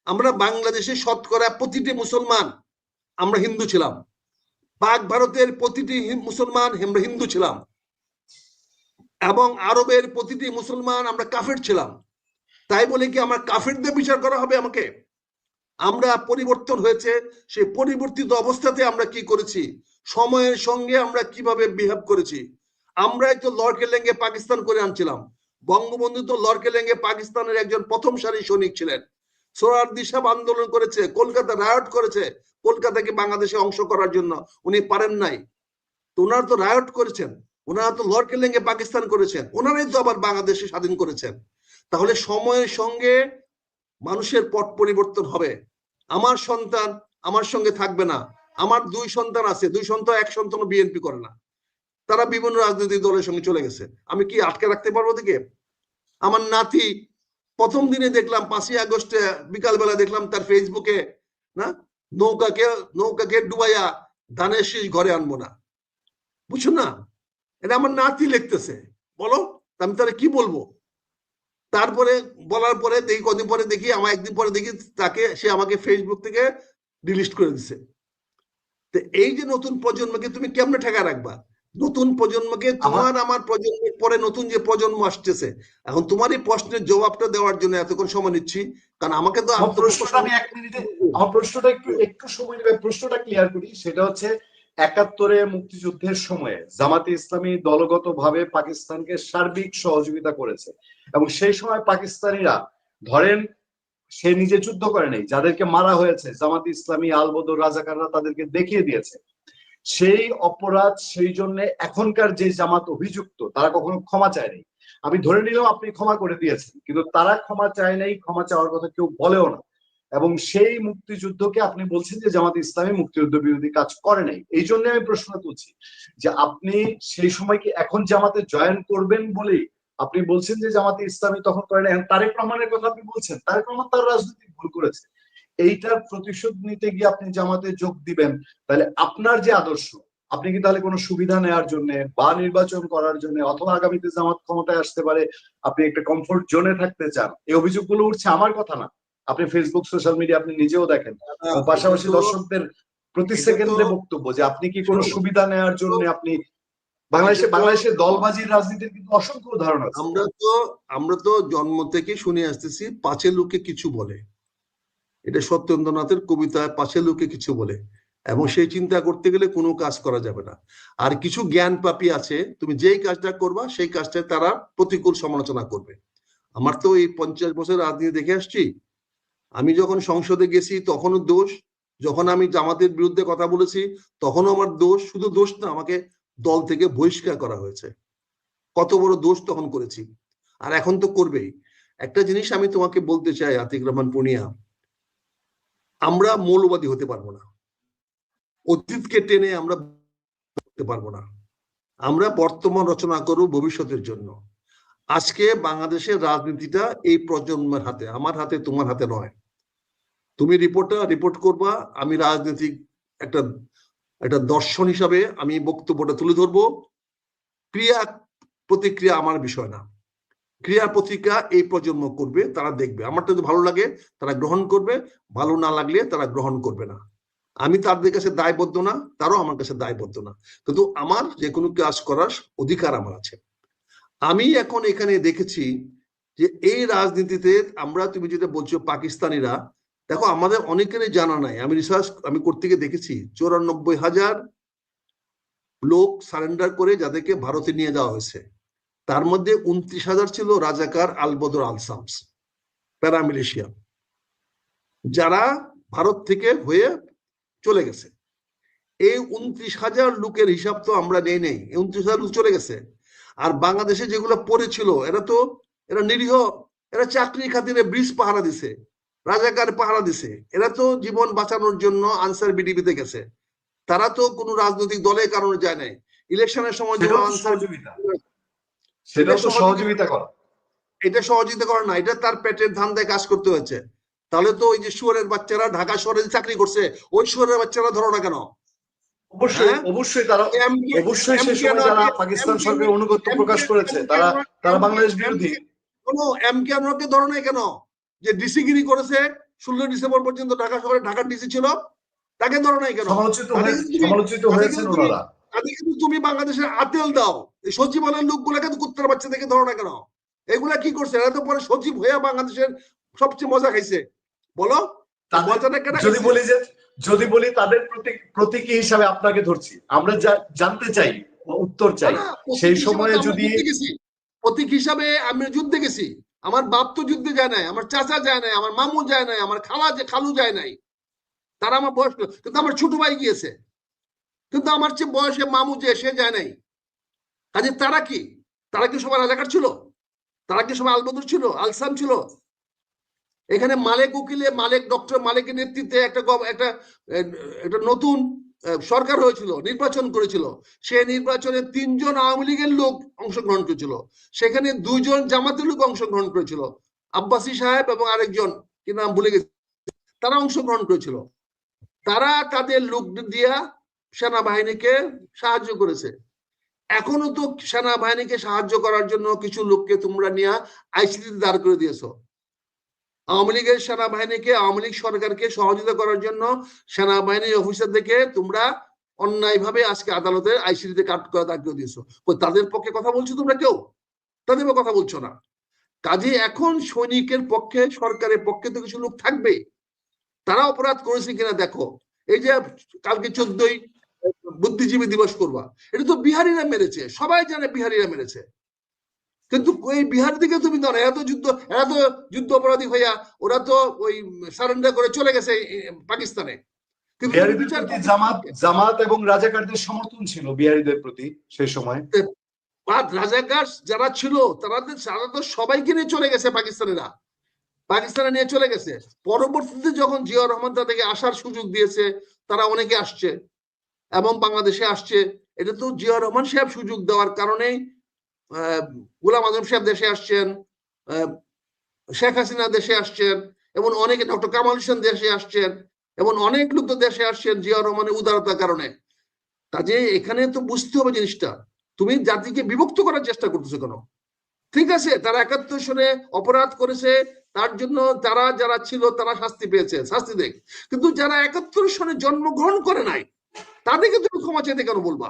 Speaker 2: আমরা বাংলাদেশে শতকরা প্রতিটি মুসলমান আমরা হিন্দু ছিলাম, পাক ভারতের প্রতিটি মুসলমান আমরা হিন্দু ছিলাম, এবং আরবের প্রতিটি মুসলমান আমরা কাফের ছিলাম। তাই বলে কি আমার কাফেরদের বিচার করা হবে আমাকে? আমরা পরিবর্তন হয়েছে, সেই পরিবর্তিত অবস্থাতে আমরা কি করেছি, সময়ের সঙ্গে আমরা কিভাবে বিহেভ করেছি। আমরাই তো লড়কেলেঙ্গে পাকিস্তান করে আনছিলাম। বঙ্গবন্ধু তো লড়কেলেঙ্গে পাকিস্তানের একজন প্রথম সারির সৈনিক ছিলেন। সোহরাওয়ার্দী সাহেব আন্দোলন করেছে, কলকাতা রায়ট করেছে কলকাতাকে বাংলাদেশে অংশ করার জন্য, উনি পারেন নাই। তো ওনারা তো রায়ট করেছেন, ওনারা তো লড়কেলেঙ্গে পাকিস্তান করেছেন, ওনারাই তো আবার বাংলাদেশে স্বাধীন করেছেন। তাহলে সময়ের সঙ্গে মানুষের পট পরিবর্তন হবে। আমার সন্তান আমার সঙ্গে থাকবে না, আমার 2 সন্তান আছে, 2 সন্তান, এক সন্তানও বিএনপি করে না, তারা বিভিন্ন রাজনৈতিক দলের সঙ্গে চলে গেছে। আমি কি আটকে রাখতে পারবো থেকে? আমার নাতি প্রথম দিনে দেখলাম 5ই আগস্টে বিকালবেলা দেখলাম তার ফেসবুকে, না, নৌকাকে ডুবাইয়া ধানের শীষ ঘরে আনবো না। বুঝছো না? এটা আমার নাতি লিখতেছে, বলো আমি তাহলে কি বলবো? তারপরে বলার পরে দেখি, কদিন পরে দেখি, আমার একদিন পরে দেখি তাকে, সে আমাকে ফেসবুক থেকে ডিলিট করে দিছে। তো এই যে নতুন প্রজন্মকে তুমি কেমনে ঠেকা রাখবা? নতুন প্রজন্মকে, তোমার আমার প্রজন্মের পরে নতুন যে প্রজন্ম আসতেছে, এখন তোমার এই প্রশ্নের জবাবটা দেওয়ার জন্য এতক্ষণ সময় নিচ্ছি, কারণ আমাকে তো
Speaker 1: আমার প্রশ্নটা একটু সময় নেবে, প্রশ্নটা ক্লিয়ার করি। সেটা হচ্ছে 71-এ মুক্তিযুদ্ধের সময়ে জামাতে ইসলামী দলগতভাবে পাকিস্তানকে সার্বিক সহযোগিতা করেছে, এবং সেই সময় পাকিস্তানিরা, ধরেন সে নিজে যুদ্ধ করে নাই, যাদেরকে মারা হয়েছে জামাতে ইসলামী, আলবদর, রাজাকাররা তাদেরকে দেখিয়ে দিয়েছে। সেই অপরাধ, সেই জন্য এখনকার যে জামাত অভিযুক্ত, তারা কখনো ক্ষমা চায়নি। আমি ধরে নিলাম আপনি ক্ষমা করে দিয়েছেন, কিন্তু তারা ক্ষমা চায় নাই, ক্ষমা চাওয়ার কথা কেউ বলেও না। এবং সেই মুক্তিযুদ্ধকে আপনি বলছেন যে জামাত ইসলামী মুক্তিযুদ্ধ বিরোধী কাজ করে নাই। এই জন্য আমি প্রশ্ন তুলছি যে আপনি সেই সময় কি এখন জামাতে জয়েন করবেন বলেই আপনি বলছেন যে জামাতে ইসলামী তখন করে নাই? তারেক রহমানের কথা আপনি বলছেন, তারেক রহমান তার রাজনৈতিক ভুল করেছে, এইটার প্রতিশোধ নিতে গিয়ে আপনি জামাতে যোগ দিবেন। তাহলে আপনার যে আদর্শ, আপনি কি তাহলে কোনো সুবিধা নেওয়ার জন্য বা নির্বাচন করার জন্য, অথবা আগামীতে জামাত ক্ষমতায় আসতে পারে, আপনি একটা কমফোর্ট জোনে থাকতে চান? এই অভিযোগগুলো উঠছে, আমার কথা না। আপনি ফেসবুক, সোশ্যাল মিডিয়া আপনি নিজেও দেখেন, পাশাপাশি দর্শকদের প্রতি সেকেন্ডে বক্তব্য যে আপনি কি কোনো সুবিধা নেওয়ার জন্য আপনি বাংলাদেশের দলবাজির রাজনীতির কিন্তু অসংখ্য উদাহরণ আছে।
Speaker 2: আমরা তো জন্ম থেকে শুনে আসতেছি, পাছে লোকে কিছু বলে, এটা সত্যেন্দ্রনাথের কবিতায় পাছে লোকে কিছু বলে, এবং সেই চিন্তা করতে গেলে কোনো কাজ করা যাবে না। আর কিছু জ্ঞান পাপী আছে, তুমি যেই কাজটা করবা সেই কাজটায় তারা প্রতিকূল সমালোচনা করবে। আমার তো এই 50 বছর রাজনীতি দেখে আসছি, আমি যখন সংসদে গেছি তখনও দোষ, যখন আমি জামাতের বিরুদ্ধে কথা বলেছি তখনও আমার দোষ। শুধু দোষ না, আমাকে দল থেকে বহিষ্কার করা হয়েছে, কত বড় দোষ তখন করেছি, আর এখন তো করবেই। একটা জিনিস আমি তোমাকে বলতে চাই আতিক রহমান পুনিয়া, আমরা মৌলবাদী হতে পারবো না, অতীতকে টেনে আমরা করতে পারবো না। আমরা বর্তমান রচনা করব ভবিষ্যতের জন্য। আজকে বাংলাদেশের রাজনীতিটা এই প্রজন্মের হাতে, আমার হাতে, তোমার হাতে নয়। তুমি রিপোর্ট করবা, আমি রাজনৈতিক একটা একটা দর্শন হিসাবে আমি বক্তব্যটা তুলে ধরবো। ক্রিয়া প্রতিক্রিয়া আমার বিষয় না, ক্রিয়া প্রতিক্রিয়া এই প্রজন্ম করবে, তারা দেখবে, আমারটা যদি ভালো লাগে তারা গ্রহণ করবে, ভালো না লাগলে তারা গ্রহণ করবে না। আমি তাদের কাছে দায়বদ্ধ না, তারাও আমার কাছে দায়বদ্ধ না, কিন্তু আমার যে কোনো কাজ করার অধিকার আমার আছে। আমি এখন এখানে দেখেছি যে এই রাজনীতিতে আমরা, তুমি যেটা বলছো পাকিস্তানিরা, দেখো আমাদের অনেকেরই জানা নাই, আমি রিসার্চ করতে গিয়ে দেখেছি 94,000 লোক সারেন্ডার করে যাদেরকে ভারতে নিয়ে যাওয়া হয়েছে, তার মধ্যে 29,000 ছিল রাজাকার, আলবদর, আলসামস, প্যারামিলিশিয়া, যারা ভারত থেকে হয়ে চলে গেছে। এই 29,000 লোকের হিসাব তো আমরা নেই। 29,000 লোক চলে গেছে। আর বাংলাদেশে যেগুলো পড়েছিল, এরা নিরীহ এরা চাকরি খাতিরে ব্রিজ পাহারা দিছে, রাজাকার পাহারা দিছে, এরা তো জীবন বাঁচানোর জন্য আনসার বিডিবিতে গেছে। তারা তো কোনো রাজনৈতিক দলের কারণে যায় নাই। ইলেকশনের সময় যেমন আনসার,
Speaker 1: সেটাও তো সহযোগিতা করা,
Speaker 2: এটা সহযোগিতা করে না, এটা তার পেটের ধান্দায় কাজ করতে হয়েছে। তাহলে তো ওই যে শুয়োরের বাচ্চারা ঢাকা শহরে চাকরি করছে, ওই শুয়োরের বাচ্চারা ধরো না কেন?
Speaker 1: অবশ্যই অবশ্যই তারা অবশ্যই সে সময় যারা পাকিস্তান সরকারের অনুগত্য প্রকাশ করেছে তারা বাংলাদেশ বিরোধী।
Speaker 2: কোনো এম কে আনোয়ারকে ধরো নাই কেন? যে ডিসি গিরি করেছে 16 ডিসেম্বর পর্যন্ত ঢাকা শহরে, ঢাকার ডিসি ছিল, তাকে ধরো নাই কেন?
Speaker 1: সমালোচিত হয়েছেন ওনারা।
Speaker 2: তাদেরকে তুমি বাংলাদেশের আতেল দাও, এই সচিবালয়ের লোকগুলোকে তো কুত্তার বাচ্চা দেখে ধরো না কেন? এগুলা কি করছে? এরা তো পরে সচিব হয়ে বাংলাদেশের সবচেয়ে মজা খাইছে। বলো,
Speaker 1: যদি বলি তাদের প্রতীকী হিসাবে আপনাকে ধরছি, আমরা জানতে চাই, উত্তর চাই। সেই সময়ে যদি
Speaker 2: প্রতীক হিসাবে আমি যুদ্ধে গেছি, আমার বাপ তো যুদ্ধে যায় নাই, আমার চাচা যায় নাই, আমার মামু যায় নাই, আমার খালু যায় নাই, তারা আমার বয়স, কিন্তু আমার ছোট ভাই গিয়েছে, কিন্তু আমার চেয়ে বয়সে মামু যে সে যায় নাই। কাজে তারা কি সবাই রাজাকার ছিল? তারা কি সবাই আলবদর ছিল, আলসাম ছিল? এখানে ডক্টর মালেকের নেতৃত্বে একটা নতুন সরকার হয়েছিল, নির্বাচন করেছিল। সে নির্বাচনে 3 জন আওয়ামী লীগের লোক অংশগ্রহণ করেছিল, সেখানে 2 জন জামাতের লোক অংশগ্রহণ করেছিল, আব্বাসী সাহেব এবং আরেকজন কি নাম ভুলে গেছি, তারা অংশগ্রহণ করেছিল। তারা তাদের লোক দিয়া সেনাবাহিনীকে সাহায্য করেছে। এখনো তো সেনাবাহিনীকে সাহায্য করার জন্য কিছু লোককে তোমরা নিয়ে আইসিসিতে দাঁড় করে দিয়েছো। আওয়ামী লীগের সেনাবাহিনীকে, আওয়ামী লীগ সরকারকে সহযোগিতা করার জন্য সেনাবাহিনীর অফিসারদেরকে তোমরা অন্যায়ভাবে আজকে আদালতে আইসিসিতে কাট করে দাঁড় করে দিয়েছো। তাদের পক্ষে কথা বলছো তোমরা? কেউ তাদের কথা বলছো না। কাজে এখন সৈনিকের পক্ষে, সরকারের পক্ষে তো কিছু লোক থাকবে, তারা অপরাধ করেছে কিনা দেখো। এই যে কালকে 14ই বুদ্ধিজীবী দিবস করবা, এটা তো বিহারিরা মেরেছে, সবাই জানে বিহারিরা মেরেছে, কিন্তু ওই বিহার দিকে তুমি ধরো, এত যুদ্ধ অপরাধী হইয়া ওরা তো ওই সারেন্ডার করে চলে গেছে পাকিস্তানে।
Speaker 1: জামাত এবং রাজাকারদের সমর্থন ছিল বিহারীদের প্রতি সেই সময়।
Speaker 2: রাজাকার যারা ছিল তারা তো সবাইকে নিয়ে চলে গেছে, পাকিস্তানে নিয়ে চলে গেছে। পরবর্তীতে যখন জিয়াউর রহমান তাদেরকে আসার সুযোগ দিয়েছে, তারা অনেকে আসছে এবং বাংলাদেশে আসছে। এটা তো জিয়াউর রহমান সাহেব সুযোগ দেওয়ার কারণেই গোলাম আজম সাহেব দেশে আসছেন, শেখ হাসিনা দেশে আসছেন, এবং অনেকে ডক্টর কামাল হোসেন দেশে আসছেন, এবং অনেক লোক তো দেশে আসছেন জিয়াউর রহমানের উদারতার কারণে। কাজে এখানে তো বুঝতে হবে জিনিসটা, তুমি জাতিকে বিভক্ত করার চেষ্টা করতেছো কেন? ঠিক আছে, তারা 71 সনে অপরাধ করেছে, তার জন্য যারা ছিল তারা শাস্তি পেয়েছে, শাস্তি দেখ। কিন্তু যারা 71 সনে জন্মগ্রহণ করে নাই, তাদেরকে তুমি ক্ষমা চাইতে কেন বলবা?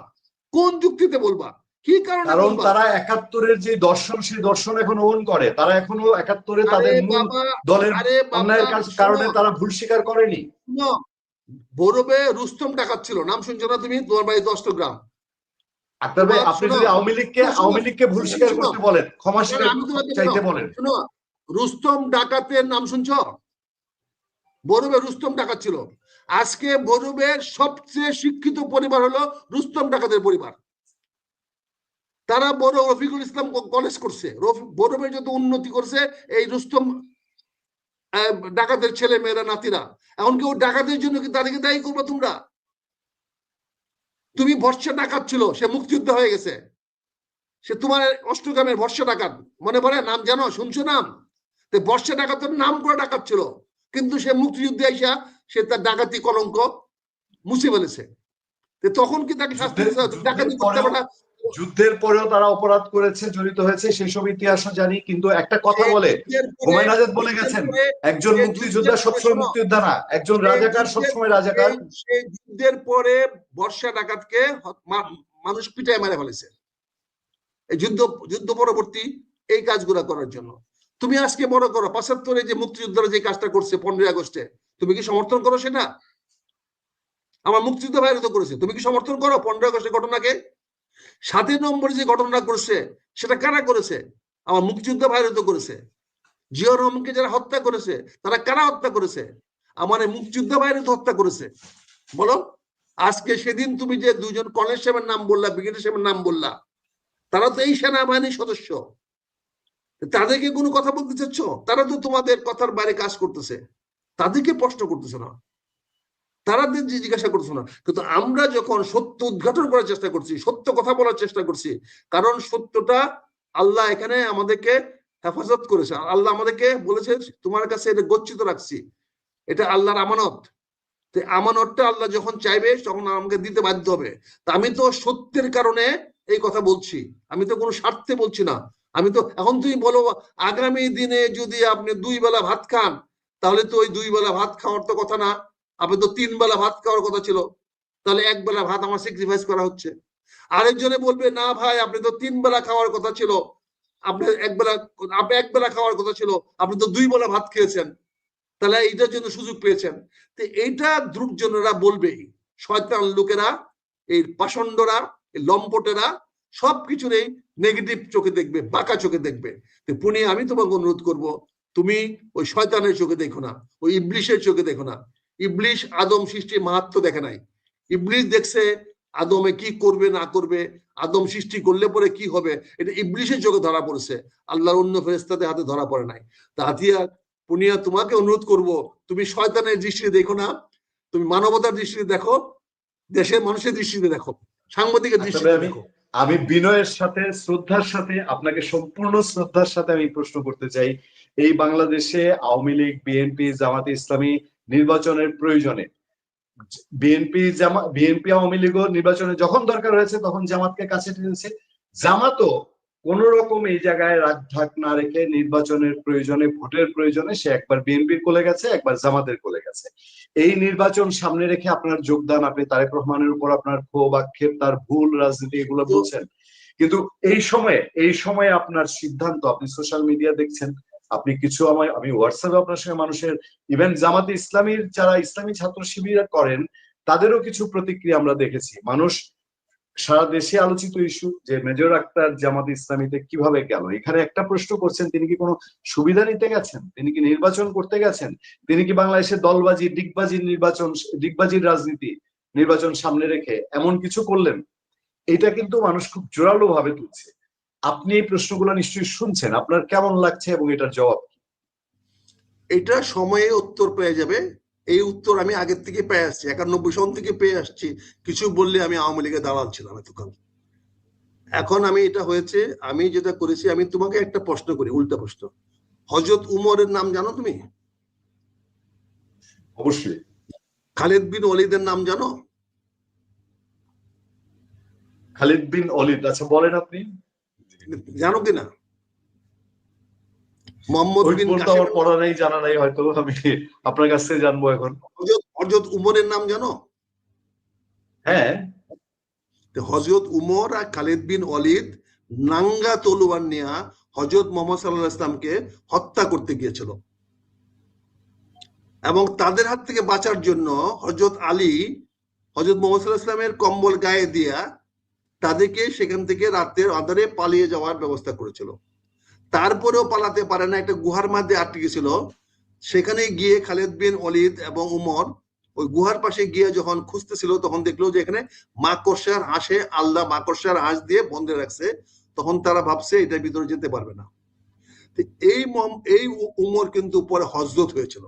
Speaker 2: কোন যুক্তিতে বলবা? কি কারণে?
Speaker 1: কারণ তারা 71-এর যে দর্শন, সেই দর্শন এখন ওন করে। তারা এখনো 71-এ তাদের মূল দলের অন্যায়ের কারণে তারা ভুল স্বীকার করেনি।
Speaker 2: ভৈরবে রুস্তম ডাকাত ছিল, নাম শুনছো না তুমি? তোমার বাড়ি 10 গ্রাম।
Speaker 1: আপনি যদি আওয়ামী লীগকে ভুল স্বীকার করতে বলেন, ক্ষমা স্বীকার চাইতে বলেন,
Speaker 2: শোনো, রুস্তম ডাকাতের নাম শুনছো? ভৈরবে রুস্তম ডাকাত ছিল। আজকে ভৈরবের সবচেয়ে শিক্ষিত পরিবার হলো রুস্তম ডাকাতের পরিবার। তারা বড় রফিকুল ইসলাম কলেজ করছে, ভৈরবের যত উন্নতি করছে এই রুস্তম ডাকাতের ছেলে মেয়েরা, নাতিরা। এখন কেউ ডাকাতের জন্য কি তাদেরকে দায়ী করবো তোমরা? তুমি ভরসা ডাকাত ছিল, সে মুক্তিযুদ্ধ হয়ে গেছে, সে তোমার অষ্টগ্রামের ভরসা ডাকাত, মনে পড়ে? নাম জানো, শুনছো নাম? ভরসা ডাকাতের নাম করে ডাকাত ছিল, কিন্তু সে মুক্তিযুদ্ধে আইসা সে তার ডাকাতি কলঙ্ক মুছে ফেলেছে। তখন কি তাকে শাস্তি ডাকাতি করতে পারে না?
Speaker 1: যুদ্ধের পরেও তারা অপরাধ করেছে, জড়িত হয়েছে, সেসব ইতিহাসও জানি। কিন্তু একটা কথা বলে হুমায়ুন আজাদ বলে গেছেন, একজন মুক্তিযোদ্ধা সবসময় মুক্তিযোদ্ধা না, একজন রাজাকার সবসময় রাজাকার।
Speaker 2: সেই যুদ্ধের পরে বর্ষা ডাকাতকে মানুষ পিটায় মেরে ফেলেছে, এই যুদ্ধ পরবর্তী এই কাজগুলো করার জন্য। তুমি আজকে মনে করো 75-এ যে মুক্তিযোদ্ধারা যে কাজটা করছে 15ই আগস্টে, তুমি কি সমর্থন করো সেটা? আমার মুক্তিযুদ্ধ ভাইরা তো করেছে, তুমি কি সমর্থন করো 15ই আগস্টের ঘটনাকে? 7 নম্বরে যে ঘটনা করছে সেটা কারা করেছে? আমার মুক্তিযুদ্ধ ভাইরা তো করেছে। জিয়াউর রহমানকে যারা হত্যা করেছে তারা কারা হত্যা করেছে? আমার মুক্তিযুদ্ধ ভাইরা তো হত্যা করেছে। বলো, আজকে সেদিন তুমি যে 2 জন কলেজ সাহেবের নাম বললা, ব্রিগেডিয়ার সাহেবের নাম বললা, তারা তো এই সেনাবাহিনীর সদস্য। তাদেরকে কোনো কথা বলতে চাচ্ছ? তারা তো তোমাদের কথার বাইরে কাজ করতেছে, তাদেরকে প্রশ্ন করতেছে না, তারা জিজ্ঞাসা করছো না। কিন্তু আমরা যখন সত্য উদ্ঘাটন করার চেষ্টা করছি, সত্য কথা বলার চেষ্টা করছি, কারণ সত্যটা আল্লাহ এখানে আমাদেরকে হেফাজত করেছে, আল্লাহ আমাদেরকে বলেছে তোমার কাছে এটা গচ্ছিত রাখছি, এটা আল্লাহর আমানত। আমানতটা আল্লাহ যখন চাইবে তখন আমাকে দিতে বাধ্য হবে। তা আমি তো সত্যের কারণে এই কথা বলছি, আমি তো কোনো স্বার্থে বলছি না। আমি তো এখন তুমি বলো আগামী দিনে যদি আপনি 2 বেলা ভাত খান, তাহলে তো ওই 2 বেলা ভাত খাওয়ার তো কথা না, আপনি তো 3 বেলা ভাত খাওয়ার কথা ছিল, তাহলে 1 বেলা ভাত আমার স্যাক্রিফাইস করা হচ্ছে। আরেকজনে বলবে না ভাই আপনি তো 3 বেলা খাওয়ার কথা ছিল, আপনি 1 বেলা, আপনি 1 বেলা খাওয়ার কথা ছিল, আপনি তো 2 বেলা ভাত খেয়েছেন, তাহলে এইটার জন্য সুযোগ পেয়েছেন। তো এইটা দ্রুকজনেরা বলবেই, শয়তান লোকেরা, এই পাষণ্ডরা, এই লম্পটেরা সবকিছুর এই নেগেটিভ চোখে দেখবে, বাঁকা চোখে দেখবে। তো পুনি আমি তোমাকে অনুরোধ করব, তুমি ওই শয়তানের চোখে দেখো না, ওই ইবলিশের চোখে দেখো না। ইবলিশ আদম সৃষ্টির মাহাত্ম্য দেখে নাই, ইবলিশ দেখছে আদমে কি করবে না করবে, আদম সৃষ্টি করলে পরে কি হবে, এটা ইবলিশের চোখে ধরা পড়েছে, আল্লাহর অন্য ফেরেশতাদের হাতে ধরা পড়ে নাই। তা হাতিয়া পুনিয়া তোমাকে অনুরোধ করব, তুমি শয়তানের দৃষ্টিতে দেখো না, তুমি মানবতার দৃষ্টিতে দেখো, দেশের মানুষের দৃষ্টিতে দেখো, সাংবাদিকের দৃষ্টিতে দেখো।
Speaker 1: আমি বিনয়ের সাথে শ্রদ্ধার সাথে আপনাকে সম্পূর্ণ শ্রদ্ধার সাথে আমি প্রশ্ন করতে চাই, এই বাংলাদেশে আওয়ামী লীগ, বিএনপি, জামাতে ইসলামী নির্বাচনের প্রয়োজনে, বিএনপি আওয়ামী লীগও নির্বাচনে যখন দরকার হয়েছে তখন জামাতকে কাছে টেনেছে, জামাতও কোন রকম এই জায়গায় রাগ ঢাক না রেখে নির্বাচনের প্রয়োজনে, ভোটের প্রয়োজনে সে একবার বিএনপির কোলে গেছে, একবার জামাতের কোলে গেছে। এই নির্বাচন সামনে রেখে আপনার যোগদান, আপনি তারেক রহমানের উপর আপনার ক্ষোভ আক্ষেপ, তার ভুল রাজনীতি এগুলো বলছেন, কিন্তু এই সময়ে আপনার সিদ্ধান্ত, আপনি সোশ্যাল মিডিয়া দেখছেন, আপনি কিছু আমি হোয়াটসঅ্যাপে আপনার সঙ্গে মানুষের, ইভেন জামাতে ইসলামীর যারা ইসলামী ছাত্র শিবির করেন তাদেরও কিছু প্রতিক্রিয়া আমরা দেখেছি। মানুষ সারা দেশে আলোচিত ইস্যু যে মেজর আক্তার জামাতে ইসলামীতে কিভাবে গেল, এখানে একটা প্রশ্ন করছেন, তিনি কি কোনো সুবিধা নিতে গেছেন, তিনি কি নির্বাচন করতে গেছেন, তিনি কি বাংলাদেশে দলবাজি, ডিগবাজির রাজনীতি নির্বাচন সামনে রেখে এমন কিছু করলেন? এটা কিন্তু মানুষ খুব জোরালো ভাবে তুলছে। আপনি এই প্রশ্নগুলো নিশ্চয়ই শুনছেন, আপনার কেমন লাগছে এবং এটার জবাব?
Speaker 2: এটা সময়ে উত্তর পেয়ে যাবে, এই উত্তর আমি আগের থেকে পেয়ে আসছি, 91 সন থেকে পেয়ে আসছি। কিছু বললে আমি আওয়ামী লীগের দালাল ছিলাম এতক্ষণ, এখন আমি এটা হয়েছে, আমি যেটা করেছি, আমি তোমাকে একটা প্রশ্ন করি, উল্টা প্রশ্ন। হযরত উমরের নাম জানো তুমি?
Speaker 1: অবশ্যই।
Speaker 2: খালিদ বিন ওয়ালিদের নাম জানো?
Speaker 1: খালিদ বিন ওয়ালিদ, আচ্ছা বলেন আপনি,
Speaker 2: জানো কিনা? মোহাম্মদ বিন কাসেম,
Speaker 1: আমার পড়া নেই, জানা নাই, হয়তো আমি আপনার কাছ থেকে জানবো এখন।
Speaker 2: হযরত উমরের নাম জানো?
Speaker 1: হ্যাঁ,
Speaker 2: হযরত উমর আর খালিদ বিন ওয়ালিদ নাঙ্গা তলোয়ার নিয়ে হযরত মুহাম্মদ সাল্লাল্লাহু আলাইহি ওয়াসাল্লামকে হত্যা করতে গিয়েছিল, এবং তাদের হাত থেকে বাঁচার জন্য হযরত আলী হযরত মুহাম্মদ সাল্লাল্লাহু আলাইহি ওয়াসাল্লামের কম্বল গায়ে দিয়া তাদেরকে সেখান থেকে রাতের আঁধারে পালিয়ে যাওয়ার ব্যবস্থা করেছিল। তারপরেও পালাতে পারে না, একটা গুহার মধ্যে আটকে গেছিল। সেখানে গিয়ে খালিদ বিন ওয়ালিদ এবং উমর ওই গুহার পাশে গিয়ে যখন খুঁজতেছিল, তখন দেখলো যে এখানে মাকড়সার হাঁসে, আল্লাহ মাকড়সার হাঁস দিয়ে বন্ধে রাখছে। তখন তারা ভাবছে এটার ভিতরে যেতে পারবে না। এই উমর কিন্তু পরে হযরত হয়েছিল।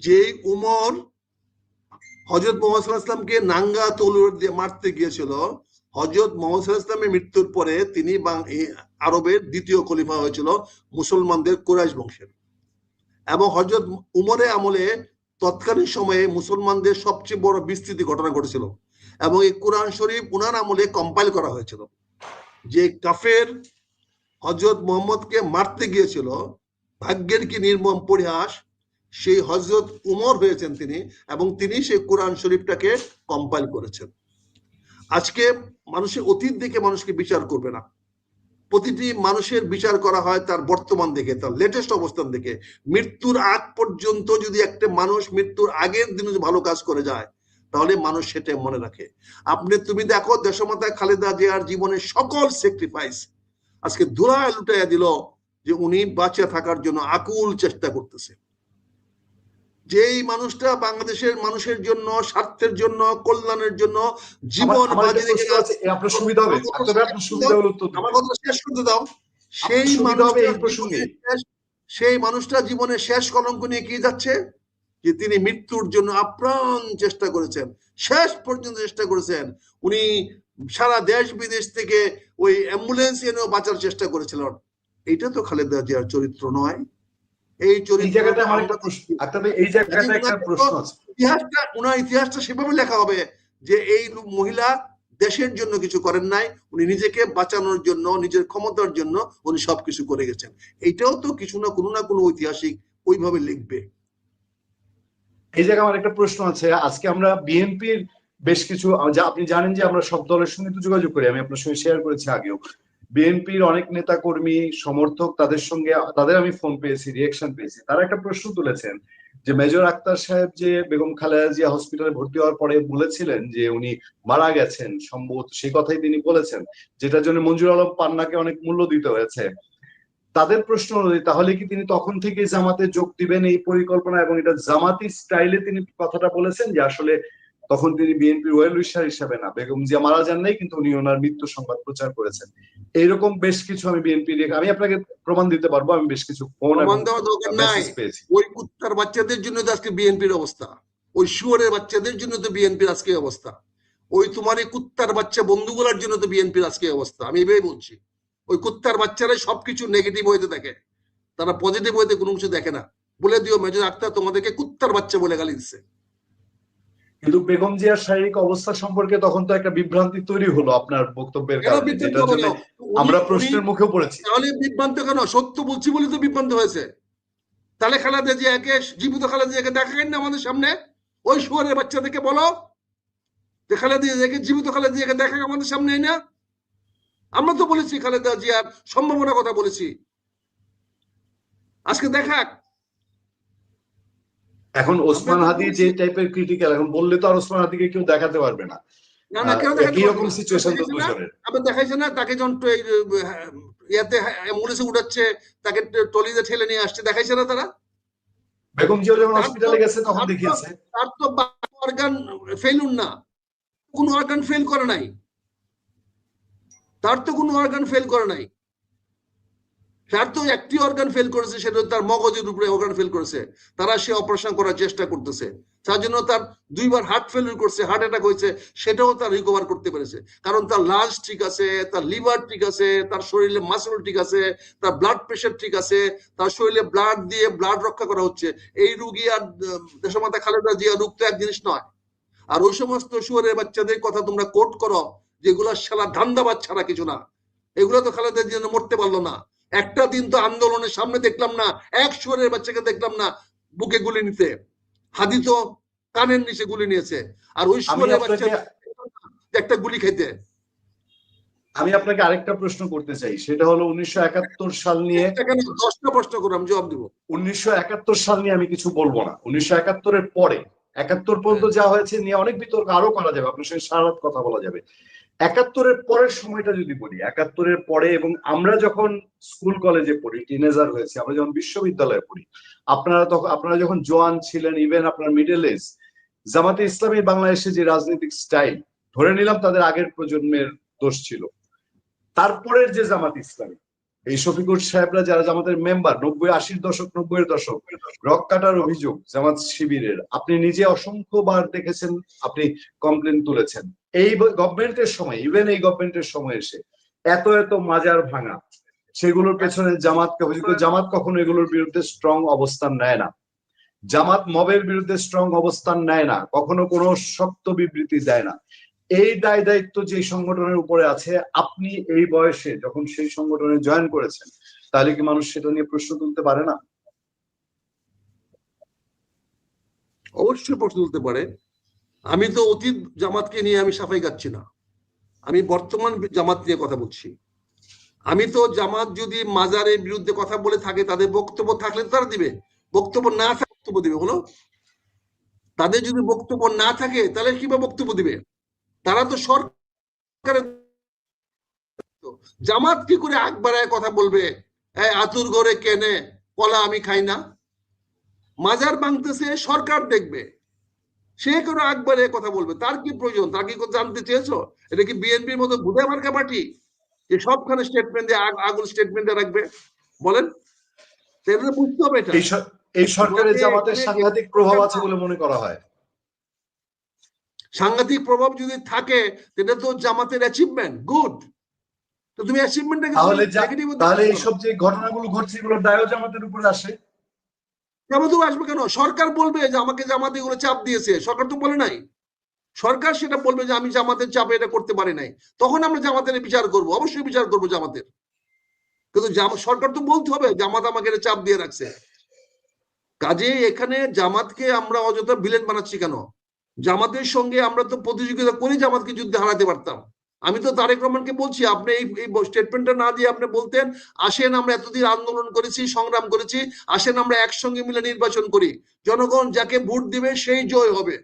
Speaker 2: যে উমর হযরত মুহাম্মদ সাল্লাল্লাহু আলাইহি ওয়াসাল্লামকে নাঙ্গা তলোয়ার দিয়ে মারতে গিয়েছিল, হযরত মুহাম্মদ সাল্লাল্লাহু আলাইহি ওয়াসাল্লামের মৃত্যুর পরে তিনি আরবের দ্বিতীয় খলিফা হয়েছিল মুসলমানদের কুরাইশ বংশের। এবং হযরত উমরের আমলে তৎকালীন সময়ে মুসলমানদের সবচেয়ে বড় বিস্তৃতি ঘটনা ঘটেছিল, এবং এই কোরআন শরীফ উনার আমলে কম্পাইল করা হয়েছিল। যে কাফের হযরত মুহাম্মদকে মারতে গিয়েছিল, ভাগ্যের কি নির্মম পরিহাস, সেই হযরত উমর হয়েছেন তিনি, এবং তিনি সেই কোরআন শরীফটাকে কম্পাইল করেছেন। আজকে মানুষের অতীত দেখে মানুষকে বিচার করবে না, প্রতিটি মানুষের বিচার করা হয় তার বর্তমান দেখে, তার লেটেস্ট অবস্থান দেখে। মৃত্যুর আগ পর্যন্ত যদি একটা মানুষ মৃত্যুর আগের দিনে ভালো কাজ করে যায়, তাহলে মানুষ সেটা মনে রাখে। তুমি দেখো দেশমাতা খালেদা জিয়ার জীবনের সকল স্যাক্রিফাইস আজকে ধুলায় লুটাইয়া দিল, যে উনি বাঁচে থাকার জন্য আকুল চেষ্টা করতেছে। যেই মানুষটা বাংলাদেশের মানুষের জন্য, স্বার্থের জন্য, কল্যাণের জন্য জীবন বাজি রেখে,
Speaker 1: আপনার সুবিধা হবে,
Speaker 2: আমার কথা শেষ করতে দাও। সেই
Speaker 1: সুবিধা হবে এই
Speaker 2: মানুষটার
Speaker 1: প্রসঙ্গে।
Speaker 2: সেই মানুষটা জীবনে শেষ কলঙ্ক নিয়ে কি যাচ্ছে, যে তিনি মৃত্যুর জন্য আপ্রাণ চেষ্টা করেছেন, শেষ পর্যন্ত চেষ্টা করেছেন। উনি সারা দেশ বিদেশ থেকে ওই অ্যাম্বুলেন্স এনেও বাঁচার চেষ্টা করেছিলেন। এটা তো খালেদা জিয়ার চরিত্র নয়। এই
Speaker 1: এই
Speaker 2: চরিত্র
Speaker 1: জায়গাটা আমার একটা প্রশ্ন, আচ্ছা ভাই, এই জায়গাটা একটা প্রশ্ন আছে।
Speaker 2: উনার ইতিহাসটা সেভাবে লেখা হবে যে এই মহিলা দেশের জন্য কিছু করেন নাই, উনি নিজেকে বাঁচানোর জন্য, নিজের ক্ষমতার জন্য উনি সবকিছু করে গেছেন। এটাও তো কিছু না কোনো ঐতিহাসিক ওইভাবে লিখবে।
Speaker 1: এই জায়গায় আমার একটা প্রশ্ন আছে। আজকে আমরা বিএনপির বেশ কিছু, যা আপনি জানেন যে আমরা সব দলের সঙ্গে তো যোগাযোগ করি, আমি আপনার সঙ্গে শেয়ার করেছি আগেও। বিএনপির অনেক নেতা কর্মী সমর্থক, তাদের আমি ফোন পেয়েছি, রিয়েকশন পেয়েছি। তারা একটা প্রশ্ন তুলেছেন যে মেজর আক্তার সাহেব যে বেগম খালেদা জিয়া হসপিটালে ভর্তি হওয়ার পরে বলেছিলেন যে উনি মারা গেছেন, সম্ভবত সেই কথাই তিনি বলেছেন, যেটার জন্য মঞ্জুর আলম পান্নাকে অনেক মূল্য দিতে হয়েছে। তাদের প্রশ্ন অনুযায়ী তাহলে কি তিনি তখন থেকে জামাতে যোগ দিবেন এই পরিকল্পনা, এবং এটা জামাতি স্টাইলে তিনি কথাটা বলেছেন যে আসলে তখন তিনি বিএনপির ওয়েল উইশার হিসেবে না, বেগম জিয়া মারা যান নাই কিন্তু উনি ওনার মৃত্যু সংবাদ প্রচার করেছেন। এইরকম বেশ কিছু আমি আমি আপনাকে প্রমাণ দিতে পারবো, আমি বেশ কিছু ফোন এবং মেসেজ পেয়েছি।
Speaker 2: ওই কুত্তার বাচ্চাদের জন্য তো আজকে বিএনপির অবস্থা, ওই শুয়োরের বাচ্চাদের জন্য তো বিএনপির আজকে অবস্থা, ওই তোমার এই কুত্তার বাচ্চা বন্ধুগুলার জন্য তো বিএনপির আজকে অবস্থা। আমি এভাবেই বলছি, ওই কুত্তার বাচ্চারাই সবকিছু নেগেটিভ হইতে দেখে, তারা পজিটিভ হইতে কোনো কিছু দেখে না। বলে দিও মেজর আক্তার তোমাদেরকে কুত্তার বাচ্চা বলে গালি দিচ্ছে।
Speaker 1: কিন্তু বেগম জিয়ার শারীরিক অবস্থা সম্পর্কে তখন তো একটা বিভ্রান্তি তৈরি হলো আপনার বক্তব্যের কারণে, যেটার জন্য আমরা প্রশ্নের মুখে পড়েছি।
Speaker 2: তাহলে বিভ্রান্ত কেন? সত্য বলছি বলে তো বিভ্রান্ত হয়েছে। তাহলে খালেদা জিয়াকে, জীবিত খালেদা জিয়াকে দেখাবেন না আমাদের সামনে? ওই শুয়োরের বাচ্চাদেরকে বলো যে খালেদা জিয়াকে, জীবিত খালেদা জিয়াকে দেখাক আমাদের সামনে না। আমরা তো বলেছি খালেদা জিয়ার সম্ভাবনার কথা বলেছি, আজকে দেখাক।
Speaker 1: এখন ওসমান হাদি যে টাইপের ক্রিটিক্যাল, এখন বললে তো আর ওসমান হাদিকে কেউ দেখাতে পারবে না।
Speaker 2: না না, কেন দেখাতে
Speaker 1: একই
Speaker 2: পারবে
Speaker 1: রকম
Speaker 2: না?
Speaker 1: সিচুয়েশন তো দুজনের।
Speaker 2: আপনি দেখাইছে না তাকে যখন ইয়াতে অ্যাম্বুলেন্সে উঠাচ্ছে, তাকে ট্রলিতে ঠেলে নিয়ে আসছে, দেখাইছে না তারা?
Speaker 1: বেগম জিয়া যখন হসপিটালে গেছে তখন দেখিয়েছে।
Speaker 2: তার তো অর্গান ফেলুন না, কোনো অর্গান ফেল করে নাই, তার তো কোনো অর্গান ফেল করে নাই। তার তো একটি অর্গান ফেল করেছে, সেটা তার মগজের উপরে অর্গান ফেল করেছে, তারা সে অপারেশন করার চেষ্টা করতেছে। তার জন্য তার দুইবার হার্ট ফেলিউর করছে, হার্ট অ্যাটাক হয়েছে, সেটাও তার রিকভার করতে পেরেছে। কারণ তার লাংস ঠিক আছে, তার লিভার ঠিক আছে, তার শরীরে মাসল ঠিক আছে, তার ব্লাড প্রেশার ঠিক আছে, তার শরীরে ব্লাড দিয়ে ব্লাড রক্ষা করা হচ্ছে। এই রুগী আর দেশমাতা খালেদা জিয়া রোগ তো এক জিনিস নয়। আর ওই সমস্ত শুয়োরের বাচ্চাদের কথা তোমরা কোট করো, যেগুলা শালা ধান্দাবাজ ছাড়া কিছু না। এগুলো তো খালেদা জিয়া মরতে পারলো না। একটা দিন তো আন্দোলনের সামনে দেখলাম না এক শুয়োরের বাচ্চাকে দেখলাম না বুকে গুলি নিতে। হাদি তো কানের নিচে গুলি নিয়েছে, আর ওই শুয়োরের বাচ্চা একটা গুলি খেতে।
Speaker 1: আমি আপনাকে আরেকটা প্রশ্ন করতে চাই, সেটা হলো 1971 সাল নিয়ে।
Speaker 2: 10টা প্রশ্ন করে আমি জবাব দিব।
Speaker 1: 1971 সাল নিয়ে আমি কিছু বলবো না। 1971-এর পরে, 71 পর্যন্ত যা হয়েছে নিয়ে অনেক বিতর্ক আরো করা যাবে, আপনার সঙ্গে সারা রাত কথা বলা যাবে। 71-এর পরের সময়টা যদি বলি, 71-এর পরে এবং আমরা যখন স্কুল কলেজে পড়ি, টিনেজার হয়েছে, আমরা যখন বিশ্ববিদ্যালয়ে পড়ি, আপনারা যখন জোয়ান ছিলেন, ইভেন আপনার মিডল এজ, জামাতে ইসলামী বাংলাদেশে যে রাজনৈতিক স্টাইল, ধরে নিলাম তাদের আগের প্রজন্মের দোষ ছিল, তারপরের যে জামাত ইসলামী, এই শফিকুর সাহেবরা যারা জামাতের মেম্বার, 90-80-র দশক, 90-এর দশক, রক কাটার অভিযোগ জামাত শিবিরের, আপনি নিজে অসংখ্যবার দেখেছেন, আপনি কমপ্লেন তুলেছেন। এই গভর্নমেন্টের সময়, ইভেন এই গভর্নমেন্টের সময় এসে এত এত মাজার ভাঙা, সেগুলোর পেছনে জামাতকে অভিযোগ, জামাত কখনো এগুলোর বিরুদ্ধে স্ট্রং অবস্থান নেয় না। জামাত মবের বিরুদ্ধে স্ট্রং অবস্থান নেয় না, কখনো কোনো শক্ত বিবৃতি দেয় না। এই দায় দায়িত্ব যে সংগঠনের উপরে আছে, আপনি এই বয়সে যখন সেই সংগঠনে জয়েন করেছেন, তাহলে কি মানুষ সেটা নিয়ে প্রশ্ন তুলতে পারে না?
Speaker 2: অবশ্যই প্রশ্ন তুলতে পারে। আমি তো অতীত জামাতকে নিয়ে আমি সাফাই গাচ্ছি না, আমি বর্তমান জামাত নিয়ে কথা বলছি। আমি তো জামাত যদি মাজারের বিরুদ্ধে কথা বলে থাকে, তাদের বক্তব্য থাকলে তারা দিবে, বক্তব্য না থাকলে বক্তব্য দিবে বলো? তাদের যদি বক্তব্য না থাকে তাহলে কিভাবে বক্তব্য দিবে? তারা তো সরকারের, জামাত কি করে আগ বাড়ায় কথা বলবে? আতুর ঘরে কেনে কলা আমি খাই না? মাজার ভাঙতেছে, সরকার দেখবে, সে কোনো আগ বাড়িয়ে কথা বলবে? তার কি প্রয়োজন? তার কি জানতে চেয়েছো এটা কি বিএনপির মতো ভুদা মার্কা পার্টি যে সবখানে স্টেটমেন্ট দিয়ে আগুন স্টেটমেন্ট দিয়ে রাখবে? বলেন, এটা বুঝতে হবে। এটা
Speaker 1: এই সরকারের জামাতের সাংঘাতিক প্রভাব আছে বলে মনে করা হয়।
Speaker 2: সাংঘাতিক প্রভাব যদি থাকে এটা তো জামাতের অ্যাচিভমেন্ট, গুড। তো তুমি অ্যাচিভমেন্টটাকে
Speaker 1: তাহলে এইসব যে ঘটনাগুলো ঘটছে এগুলোর দায়ও জামাতের উপরে আসে।
Speaker 2: জামাত আসবে কেন? সরকার বলবে যে আমাকে জামাত এগুলো চাপ দিয়েছে, সরকার তো বলে নাই। সরকার সেটা বলবে যে আমি জামাতের চাপে এটা করতে পারি নাই, তখন আমরা জামাতের বিচার করব, অবশ্যই বিচার করব জামাতের। কিন্তু সরকার তো বলতে হবে জামাত আমাকে এটা চাপ দিয়ে রাখছে। কাজে এখানে জামাতকে আমরা অযথা ভিলেন বানাচ্ছি কেন? জামাতের সঙ্গে আমরা তো প্রতিযোগিতা করে জামাতকে যুদ্ধে হারাতে পারতাম। আমি তো তারেক রহমানকে বলছি, আপনি এই স্টেটমেন্টটা না দিয়ে আপনি বলতেন আসেন আমরা এতদিন আন্দোলন করেছি, সংগ্রাম করেছি, আসেন আমরা একসঙ্গে মিলে নির্বাচন করি, জনগণ যাকে ভোট দিবে সেই জয় হবে।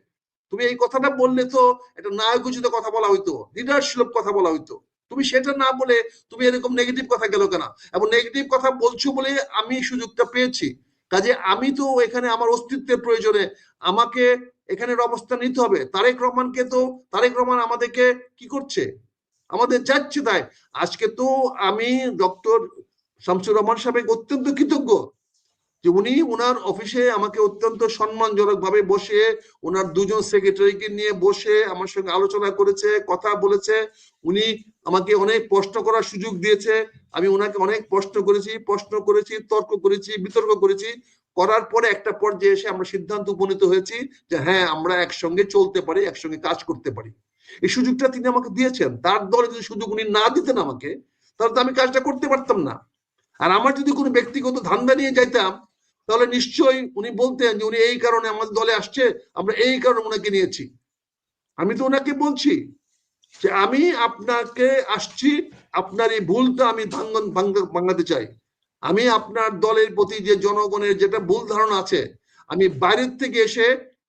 Speaker 2: তুমি এই কথাটা বললে তো একটা নায়কোচিত কথা বলা হইতো, লিডারশিপ কথা বলা হইতো। তুমি সেটা না বলে তুমি এরকম নেগেটিভ কথা গেল কেন? এবং নেগেটিভ কথা বলছো বলে আমি সুযোগটা পেয়েছি। কাজে আমি তো এখানে আমার অস্তিত্বের প্রয়োজনে আমাকে এখানের অবস্থা নিতে হবে। তারেক রহমান আমাদেরকে কি করছে? আমাদের যাচ্ছে তাই। আজকে তো আমি ডক্টর শামসুর রহমান সাহেব অত্যন্ত কৃতজ্ঞ যে উনি ওনার অফিসে আমাকে অত্যন্ত সম্মানজনক ভাবে বসে, ওনার দুজন সেক্রেটারিকে নিয়ে বসে আমার সঙ্গে আলোচনা করেছে, কথা বলেছে। উনি আমাকে অনেক প্রশ্ন করার সুযোগ দিয়েছে, আমি ওনাকে অনেক প্রশ্ন করেছি, তর্ক করেছি, বিতর্ক করেছি। করার পরে একটা পর্যায়ে এসে আমরা সিদ্ধান্ত উপনীত হয়েছি যে হ্যাঁ আমরা একসঙ্গে চলতে পারি, একসঙ্গে কাজ করতে পারি। এই সুযোগটা তিনি আমাকে দিয়েছেন। তার দলে যদি সুযোগ উনি না দিতেন আমাকে, তাহলে তো আমি কাজটা করতে পারতাম না। আর আমার যদি কোনো ব্যক্তিগত ধান্দা নিয়ে যাইতাম, তাহলে নিশ্চয়ই উনি বলতেন যে উনি এই কারণে আমাদের দলে আসছে, আমরা এই কারণে ওনাকে নিয়েছি। আমি তো ওনাকে বলছি যে আমি আপনাকে আসছি, আপনার এই ভুলটা আমি ভাঙাতে চাই। আমি আপনার দলের প্রতি যে জনগণের যেটা ভুল ধারণা আছে, আমি বাইরের থেকে এসে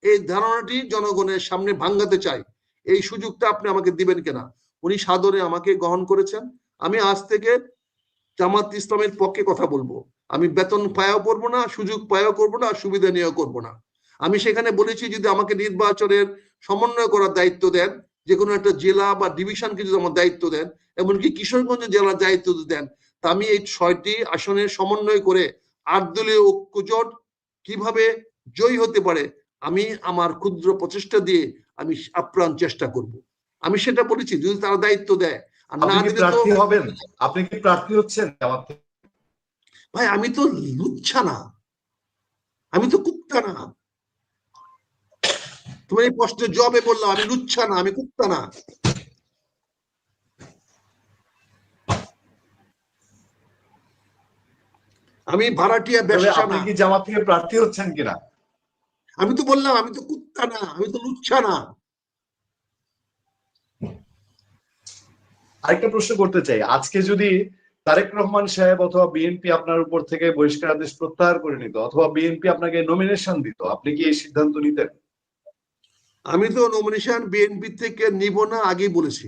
Speaker 2: এই ধারণাটি জনগণের সামনে ভাঙাতে চাই। এই সুযোগটা আপনি আমাকে দিবেন কিনা? উনি সাদরে আমাকে গ্রহণ করেছেন। আমি আজ থেকে জামাত ইসলামের পক্ষে কথা বলবো। আমি বেতন পায়ও করবো না, সুযোগ পায়ও করবো না, সুবিধা নিয়েও করবো না। আমি সেখানে বলেছি যদি আমাকে নির্বাচনের সমন্বয় করার দায়িত্ব দেন, যে কোনো একটা জেলা বা ডিভিশনকে যদি আমার দায়িত্ব দেন, এমনকি কিশোরগঞ্জ জেলার দায়িত্ব দেন, তা আমি এই 6টি আসনের সমন্বয় করে 8 দলীয় ঐক্যজোট কিভাবে জয়ী হতে পারে আমি আমার ক্ষুদ্র প্রচেষ্টা দিয়ে আমি আপ্রাণ চেষ্টা করব। আমি সেটা বলেছি যদি তারা দায়িত্ব দেয়। আর না দিলে তো
Speaker 1: আপনি কি প্রার্থী হচ্ছেন?
Speaker 2: ভাই আমি তো লুচ্ছা না, আমি তো কুত্তা না। তোমার এই প্রশ্নের জবাবে বললাম আমি লুচ্ছা না, আমি কুত্তা না। আমি ভাড়াটিয়া ব্যবসা না।
Speaker 1: আপনি কি জামাত থেকে প্রার্থী হচ্ছেন কিনা?
Speaker 2: আমি তো বললাম আমি তো কুত্তা না, আমি তো লুচ্ছা না।
Speaker 1: আরেকটা প্রশ্ন করতে চাই, আজকে যদি তারেক রহমান সাহেব অথবা বিএনপি আপনার উপর থেকে বহিষ্কার আদেশ প্রত্যাহার করে নিত, অথবা বিএনপি আপনাকে নমিনেশন দিত, আপনি কি এই সিদ্ধান্ত নিতেন?
Speaker 2: আমি তো নমিনেশন বিএনপি থেকে নিব না, আগেই বলেছি।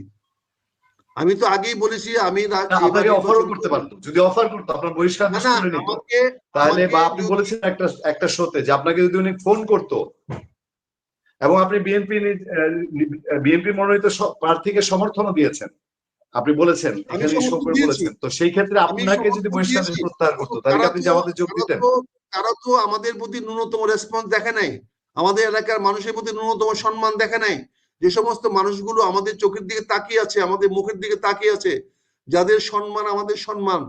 Speaker 2: আমি তো আগেই বলেছি আমি
Speaker 1: আপনাকে অফারও করতে পারতো, যদি অফার করতো আপনার বহিষ্কার আদেশ করে নিত, তাহলে বা আপনি বলেছেন একটা শোতে যে আপনাকে যদি উনি ফোন করতো এবং আপনি বিএনপি মনোনীত প্রার্থীকে সমর্থনও দিয়েছেন, আপনি বলেছেন এখানে বলেছেন, তো সেই ক্ষেত্রে আপনাকে যদি বহিষ্কার আদেশ প্রত্যাহার করতো তাহলে আপনি জামাতে যোগ দিতেন?
Speaker 2: তারা তো আমাদের প্রতি ন্যূনতম রেসপন্স দেখে নাই, আমাদের এলাকার মানুষের প্রতি ন্যূনতম সম্মান দেখে নাই। যে সমস্ত মানুষগুলো আমাদের চোখের দিকে তাকিয়ে আছে, আমাদের মুখের দিকে তাকিয়ে আছে, যাদের সম্মান আমাদের সম্মান,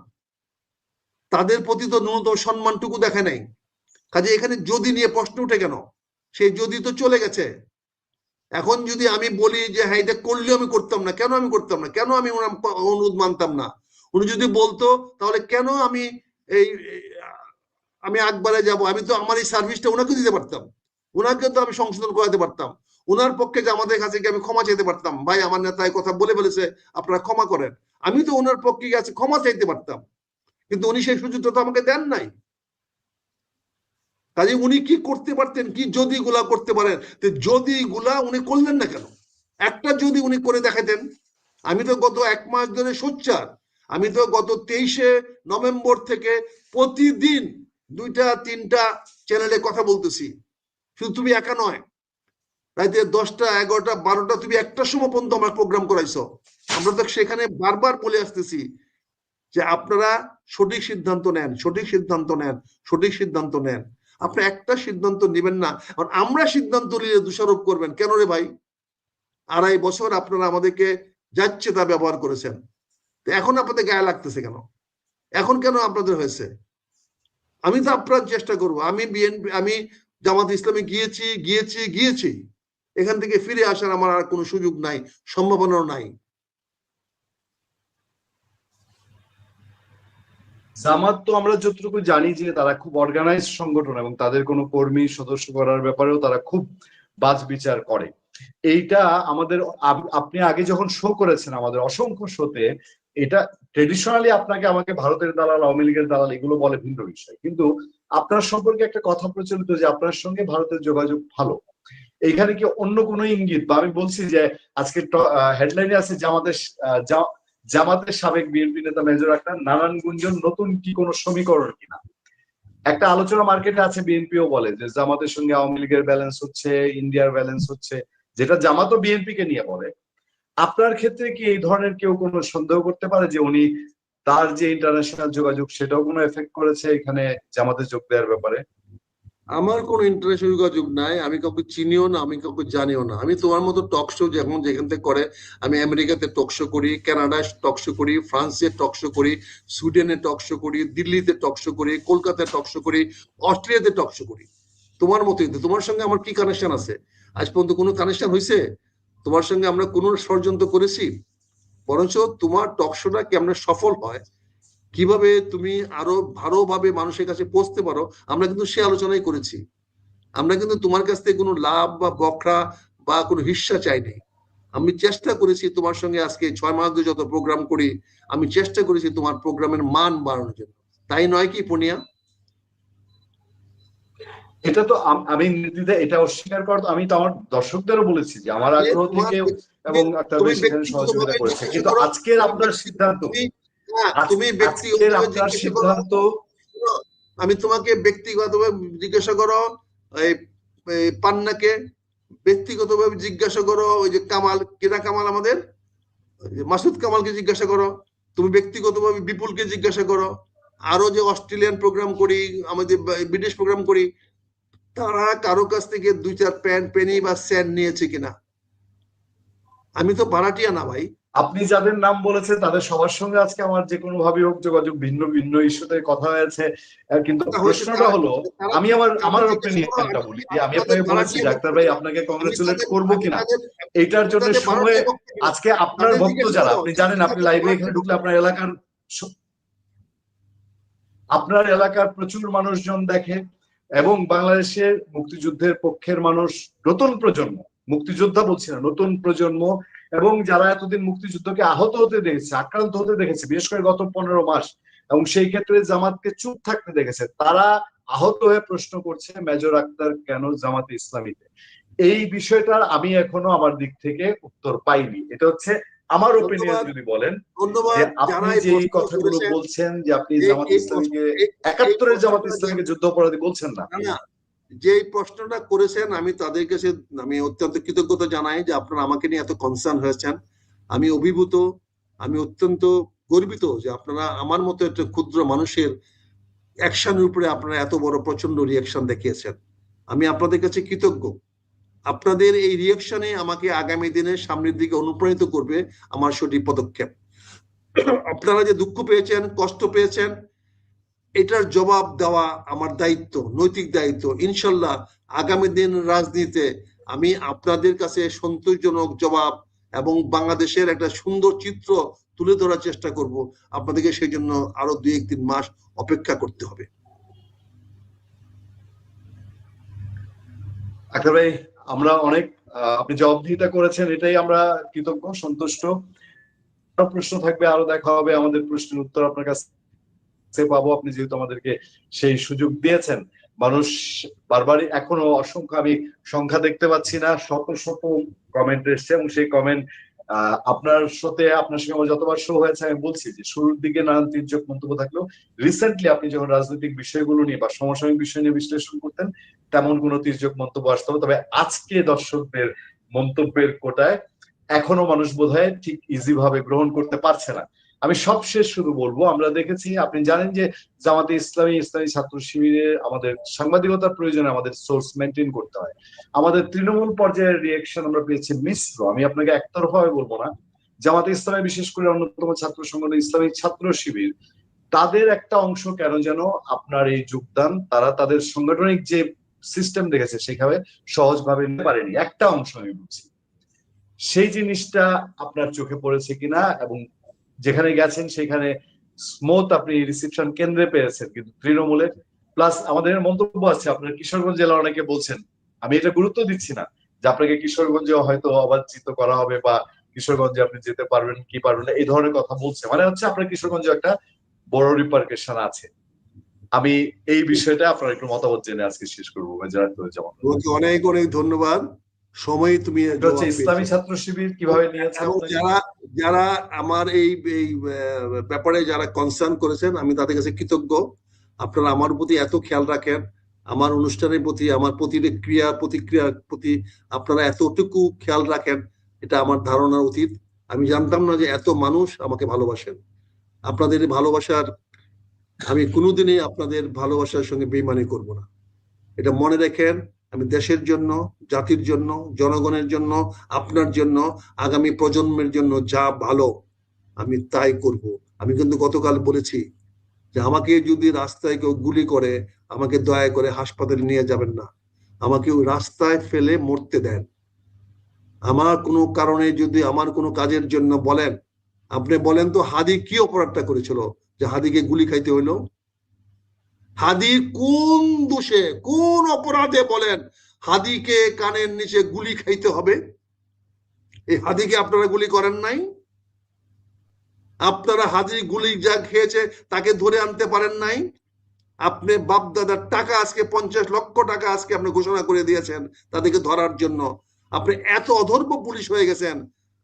Speaker 2: তাদের প্রতি তো ন্যূনতম সম্মানটুকু দেখে নাই। কাজে এখানে যদি নিয়ে প্রশ্ন উঠে কেন? সেই যদি তো চলে গেছে। এখন যদি আমি বলি যে হ্যাঁ এটা করলেও আমি করতাম না, কেন আমি করতাম না, কেন আমি অনুরোধ মানতাম না? উনি যদি বলতো তাহলে কেন আমি এই আমি আকবারে যাব? আমি তো আমার এই সার্ভিসটা ওনাকে দিতে পারতাম, ওনাকে তো আমি সংশোধন করাতে পারতাম, ওনার পক্ষে যে আমাদের কাছে গিয়ে আমি ক্ষমা চাইতে পারতাম, ভাই আমার নেতা এই কথা বলে ফেলেছে আপনারা ক্ষমা করেন। আমি তো ওনার পক্ষে গিয়ে ক্ষমা চাইতে পারতাম, কিন্তু উনি সেই সুযোগটা তো আমাকে দেন নাই। কাজে উনি কি করতে পারতেন, কি যদি গুলা করতে পারেন, যদি গুলা উনি করলেন না কেন? একটা যদি উনি করে দেখাতেন। আমি তো গত 1 মাস ধরে সোচ্চার, আমি তো গত 23শে নভেম্বর থেকে প্রতিদিন 2টা 3টা চ্যানেলে কথা বলতেছি, শুধু তুমি একা নয়। রাইতে 10টা 11টা 12টা তুমি একটা সময় পর্যন্ত আমার প্রোগ্রাম করাইছো। আমরা তো সেখানে বারবার বলে আসতেছি যে আপনারা সঠিক সিদ্ধান্ত নেন, সঠিক সিদ্ধান্ত নেন, সঠিক সিদ্ধান্ত নেন। আপনি একটা সিদ্ধান্ত নেবেন না, আর আমরা সিদ্ধান্ত নিলে দোষারোপ করবেন কেন রে ভাই? 2.5 বছর আপনারা আমাদেরকে যাচ্ছে তা ব্যবহার করেছেন, তো এখন আপনাদের গায়ে লাগতেছে কেন? এখন কেন আপনাদের হয়েছে? আমি তো আপনার চেষ্টা করব, আমি বিএনপি, আমি জামাত ইসলামে গিয়েছি গিয়েছি গিয়েছি, এখান থেকে ফিরে আসার আমার আর কোনো সুযোগ নাই, সম্ভাবনাও নাই।
Speaker 1: জামাত তো আমরা যতটুকু জানি যে তারা খুব অর্গানাইজ সংগঠন এবং তাদের কোনো কর্মী সদস্য করার ব্যাপারেও তারা খুব বাছ বিচার করে। এইটা আমাদের আপনি আগে যখন শো করেছেন আমাদের অসংখ্য শোতে, এটা ট্রেডিশনালি আপনাকে আমাকে ভারতের দালাল, আওয়ামী লীগের দালাল এগুলো বলে ভিন্ন বিষয়, কিন্তু আপনার সম্পর্কে একটা কথা প্রচলিত যে আপনার সঙ্গে ভারতের যোগাযোগ ভালো। এইখানে কি অন্য কোনো ইঙ্গিত? বা আমি বলছি যে আজকে হেডলাইনে আছে জামাতের সাবেক বিএনপি নেতা মেজর আক্তার, নানান গুঞ্জন, নতুন কি কোনো সমীকরণ কিনা। একটা আলোচনা মার্কেটে আছে, বিএনপিও বলে যে জামাতের সঙ্গে আওয়ামী লীগের ব্যালেন্স হচ্ছে, ইন্ডিয়ার ব্যালেন্স হচ্ছে, যেটা জামাতও বিএনপি কে নিয়ে বলে। আপনার ক্ষেত্রে কি এই ধরনের কেউ কোনো সন্দেহ করতে পারে যে উনি তার যে ইন্টারন্যাশনাল যোগাযোগ সেটাও কোনো এফেক্ট করেছে এখানে জামাতে যোগ দেওয়ার ব্যাপারে?
Speaker 2: আমার কোনো ইন্টারন্যাশনাল যোগাযোগ নাই, আমি কাউকে চিনিও না, আমি কাউকে জানিও না। আমি তোমার মতো টক শো যেমন যেখান থেকে করে, আমি আমেরিকাতে টক শো করি, কানাডায় টক শো করি, ফ্রান্সে টক শো করি, সুইডেনে টক শো করি, দিল্লিতে টক শো করি, কলকাতায় টক শো করি, অস্ট্রেলিয়াতে টক শো করি। তোমার মতোই তো, তোমার সঙ্গে আমার কি কানেকশন আছে? আজ পর্যন্ত কোনো কানেকশন হয়েছে? তোমার সঙ্গে আমরা কোনো ষড়যন্ত্র করেছি? বরঞ্চ তোমার টক শোটা কেমন সফল হয়, কিভাবে তুমি আরো ভালোভাবে মানুষের কাছে পৌঁছতে পারো, আমরা কিন্তু সে আলোচনাই করেছি। আমরা কিন্তু তোমার কাছ থেকে কোনো লাভ বা বকরা বা কোনো হিস্সা চাইনি। আমি চেষ্টা করেছি তোমার সঙ্গে আজকে 6 মাস ধরে যত প্রোগ্রাম করি, আমি চেষ্টা করেছি তোমার প্রোগ্রামের মান বাড়ানোর জন্য, তাই নয় কি পুনিয়া?
Speaker 1: এটা তো আমি নির্দ্বিধায় এটা অস্বীকার করতো। আমি তো আমার দর্শকদেরও বলেছি যে আমার আগ্রহ থেকে, এবং আক্তার ভাই সেখানে সহযোগিতা করেছে, কিন্তু আজকের আপনার সিদ্ধান্ত,
Speaker 2: তুমি
Speaker 1: আজকের
Speaker 2: ব্যক্তিগতভাবে
Speaker 1: আপনার
Speaker 2: জিজ্ঞাসা করো,
Speaker 1: সিদ্ধান্ত।
Speaker 2: আমি তোমাকে ব্যক্তিগতভাবে জিজ্ঞাসা করো, এই পান্নাকে ব্যক্তিগতভাবে জিজ্ঞাসা করো, ওই যে কামাল, কেনা কামাল আমাদের, মাসুদ কামালকে জিজ্ঞাসা করো, তুমি ব্যক্তিগতভাবে বিপুলকে জিজ্ঞাসা করো, আরো যে অস্ট্রেলিয়ান প্রোগ্রাম করি, আমাদের বিদেশ প্রোগ্রাম করি, তারা কারো কাছ থেকে 2-4 পেনি বা সেন্ট নিয়েছে কিনা? আমি তো ভাড়াটিয়া না ভাই।
Speaker 1: আপনি যাদের নাম বলেছেন তাদের সবার সঙ্গে আজকে আমার যে কোনো ভাবে হোক যোগাযোগ, ভিন্ন ভিন্ন ইস্যুতে কথা হয়েছে, কিন্তু প্রশ্নটা হলো, আমি আমার ওপিনিয়নটা বলি, আমি আপনাকে বলেছি যে আক্তার ভাই আপনাকে কংগ্রেচুলেট করবো কিনা এটার জন্য সময়, আজকে আপনার ভক্ত যারা, আপনি জানেন আপনি লাইভে এখানে ঢুকলে আপনার এলাকার প্রচুর মানুষজন দেখে, এবং বাংলাদেশের মুক্তিযুদ্ধের পক্ষের মানুষ, নতুন প্রজন্ম, মুক্তিযোদ্ধা বলছি না, নতুন প্রজন্ম, এবং যারা এতদিন মুক্তিযুদ্ধকে আহত হতে দেখেছে, আক্রান্ত হতে দেখেছে, বিশেষ করে গত 15 মাস, এবং সেই ক্ষেত্রে জামাতকে চুপ থাকতে দেখেছে, তারা আহত হয়ে প্রশ্ন করছে মেজর আক্তার কেন জামাতে ইসলামীতে। এই বিষয়টার আমি এখনো আমার দিক থেকে উত্তর পাইনি। এটা হচ্ছে আমার ওপিনিয়ন। যদি বলেন যে আপনি যে কথাগুলো বলছেন যে আপনি জামাত ইসলামীকে, 71-এর জামাত ইসলামীকে যুদ্ধ অপরাধী বলছেন না,
Speaker 2: যে প্রশ্নটা করেছেন, আমি তাদের কাছে আমি অত্যন্ত কৃতজ্ঞতা জানাই যে আপনারা আমাকে নিয়ে এত কনসার্ন হয়েছেন। আমি অভিভূত, আমি অত্যন্ত গর্বিত যে আপনারা আমার মতো একটা ক্ষুদ্র মানুষের অ্যাকশনের উপরে আপনারা এত বড় প্রচন্ড রিয়াকশন দেখিয়েছেন। আমি আপনাদের কাছে কৃতজ্ঞ। আপনাদের এই রিয়াকশনে আমাকে আগামী দিনে সামনের দিকে অনুপ্রাণিত করবে আমার সঠিক পদক্ষেপ। আপনারা যে দুঃখ পেয়েছেন, কষ্ট পেয়েছেন, এটার জবাব দেওয়া আমার দায়িত্ব, নৈতিক দায়িত্ব। ইনশাল্লাহ আগামী দিন রাজনীতিতে আমি আপনাদের কাছে সন্তোষজনক জবাব এবং বাংলাদেশের একটা সুন্দর চিত্র তুলে ধরার চেষ্টা করব। আপনাদেরকে সেই জন্য আরো 2-3 মাস অপেক্ষা করতে হবে।
Speaker 1: আক্তার ভাই, আমরা অনেক, আপনি জবাবদিহিতা করেছেন, এটাই আমরা কৃতজ্ঞ, সন্তুষ্ট। আরো প্রশ্ন থাকবে, আরো দেখা হবে, আমাদের প্রশ্নের উত্তর আপনার কাছে পাবো, আপনি যেহেতু আমাদেরকে সেই সুযোগ দিয়েছেন। মানুষ বারবারই, এখনো অসংখ্য, আমি সংখ্যা দেখতে পাচ্ছি না, শত শত কমেন্ট এসছে, এবং সেই কমেন্ট আপনার সাথে আপনার সঙ্গে আমার যতবার শো হয়েছে আমি বলছি যে শুরুর দিকে নানান তির্যক মন্তব্য থাকলেও রিসেন্টলি আপনি যখন রাজনৈতিক বিষয়গুলো নিয়ে বা সমসাময়িক বিষয় নিয়ে বিশ্লেষণ করতেন তেমন কোনো তির্যক মন্তব্য আসতো না। তবে আজকে দর্শকদের মন্তব্যের কোটায় এখনো মানুষ বোধহয় ঠিক ইজি ভাবে গ্রহণ করতে পারছে না। আমি সবশেষ শুধু বলবো, আমরা দেখেছি, আপনি জানেন যে জামাতে ইসলামী ইসলামী ছাত্র শিবিরে আমাদের সাংবাদিকতার প্রয়োজনে আমাদের সোর্স মেনটেন করতে হয়। আমাদের তৃণমূল পর্যায়ের রিয়েকশন আমরা পেয়েছি মিশ্র। আমি আপনাকে একতরফাভাবে বলবো না। জামাতে ইসলামী বিশেষ করে অন্যতম ছাত্র সংগঠন ইসলামী ছাত্র শিবির, তাদের একটা অংশ কেন যেন আপনার এই যোগদান তারা তাদের সাংগঠনিক যে সিস্টেম দেখেছে সেভাবে সহজভাবে নিতে পারেনি। একটা অংশ আমি বলছি, সেই জিনিসটা আপনার চোখে পড়েছে কিনা, এবং যেখানে গেছেন সেখানে স্মুথ আপনি রিসিপশন কেন্দ্রে পেয়েছেন, কিন্তু তৃণমূলের প্লাস আমাদের মন্তব্য আছে আপনার কিশোরগঞ্জ জেলা অনেকে বলছেন, আমি এটা গুরুত্ব দিচ্ছি না যে আপনাকে কিশোরগঞ্জে হয়তো অবাঞ্ছিত করা হবে বা কিশোরগঞ্জে আপনি যেতে পারবেন কি পারবেন না এই ধরনের কথা বলছে, মানে হচ্ছে আপনার কিশোরগঞ্জে একটা বড় রিপার্কেশন আছে। আমি এই বিষয়টা আপনার একটু মতামত জেনে আজকে শেষ করবো।
Speaker 2: তোমাকে অনেক অনেক ধন্যবাদ। সময় তুমি
Speaker 1: হচ্ছে ইসলামী ছাত্র শিবির কিভাবে নিয়েছে,
Speaker 2: এবং যারা যারা আমার এই ব্যাপারে যারা কনসার্ন করেছেন আমি তাদের কাছে কৃতজ্ঞ। আপনারা আমার প্রতি এত খেয়াল রাখেন, আমার অনুষ্ঠানের প্রতি, আমার প্রতিক্রিয়া প্রতিক্রিয়ার প্রতি আপনারা এতটুকু খেয়াল রাখেন, এটা আমার ধারণা উচিত। আমি জানতাম না যে এত মানুষ আমাকে ভালোবাসেন। আপনাদের ভালোবাসার আমি কোনোদিনই আপনাদের ভালোবাসার সঙ্গে বেইমানি করব না, এটা মনে রাখেন। আমি দেশের জন্য, জাতির জন্য, জনগণের জন্য, আপনার জন্য, আগামী প্রজন্মের জন্য যা ভালো আমি তাই করব। আমি কিন্তু গতকাল বলেছি যে আমাকে যদি রাস্তায় কেউ গুলি করে আমাকে দয়া করে হাসপাতালে নিয়ে যাবেন না, আমাকে ওই রাস্তায় ফেলে মরতে দেন। আমার কোনো কারণে যদি আমার কোনো কাজের জন্য বলেন, আপনি বলেন তো হাদি কি অপরাধটা করেছিল যে হাদিকে গুলি খাইতে হইলো? হাদির কোন দোষে, কোন অপরাধে বলেন হাদিকে কানের নিচে গুলি খাইতে হবে? এই হাদিকে আপনারা গুলি করেন নাই? আপনারা হাদি গুলি যা খেয়েছে তাকে ধরে আনতে পারেন নাই? আপনি বাপদাদার টাকা আজকে 50 লক্ষ টাকা আজকে আপনি ঘোষণা করে দিয়েছেন তাদেরকে ধরার জন্য। আপনি এত অধর্ম পুলিশ হয়ে গেছেন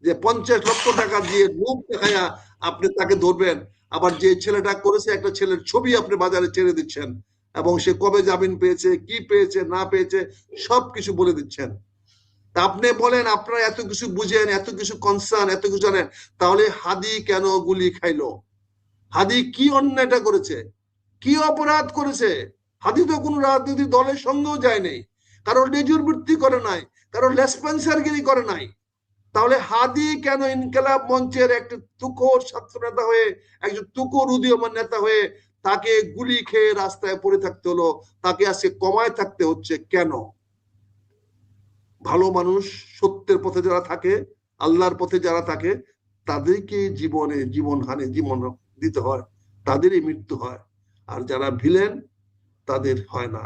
Speaker 2: যে 50 লক্ষ টাকা দিয়ে লোক দেখায়া আপনি তাকে ধরবেন। আবার যে ছেলেটা করেছে একটা ছেলের ছবি আপনি বাজারে ছেড়ে দিচ্ছেন, এবং সে কবে জামিন পেয়েছে, কি পেয়েছে না পেয়েছে সবকিছু বলে দিচ্ছেন। আপনি বলেন আপনারা এত কিছু বুঝেন, এত কিছু কনসার্ন, এত কিছু জানেন, তাহলে হাদি কেন গুলি খাইলো? হাদি কি অন্যায়টা করেছে, কি অপরাধ করেছে? হাদি তো কোনো রাজনৈতিক দলের সঙ্গেও যায় নাই, কারণ লেজুর বৃত্তি করে নাই, কারণ লেসপেন্সারগিরি করে নাই। তাহলে হাদি কেন ইনকিলাব মঞ্চের একটা তুখোর ছাত্র নেতা হয়ে, একজন তুখোর উদীয়মান নেতা হয়ে তাকে গুলি খেয়ে রাস্তায় পড়ে থাকতে হলো, তাকে আজকে কমায় থাকতে হচ্ছে কেন? ভালো মানুষ, সত্যের পথে যারা থাকে, আল্লাহর পথে যারা থাকে, তাদেরকে জীবন হানি জীবন দিতে হয়, তাদেরই মৃত্যু হয়। আর যারা ভিলেন তাদের হয় না।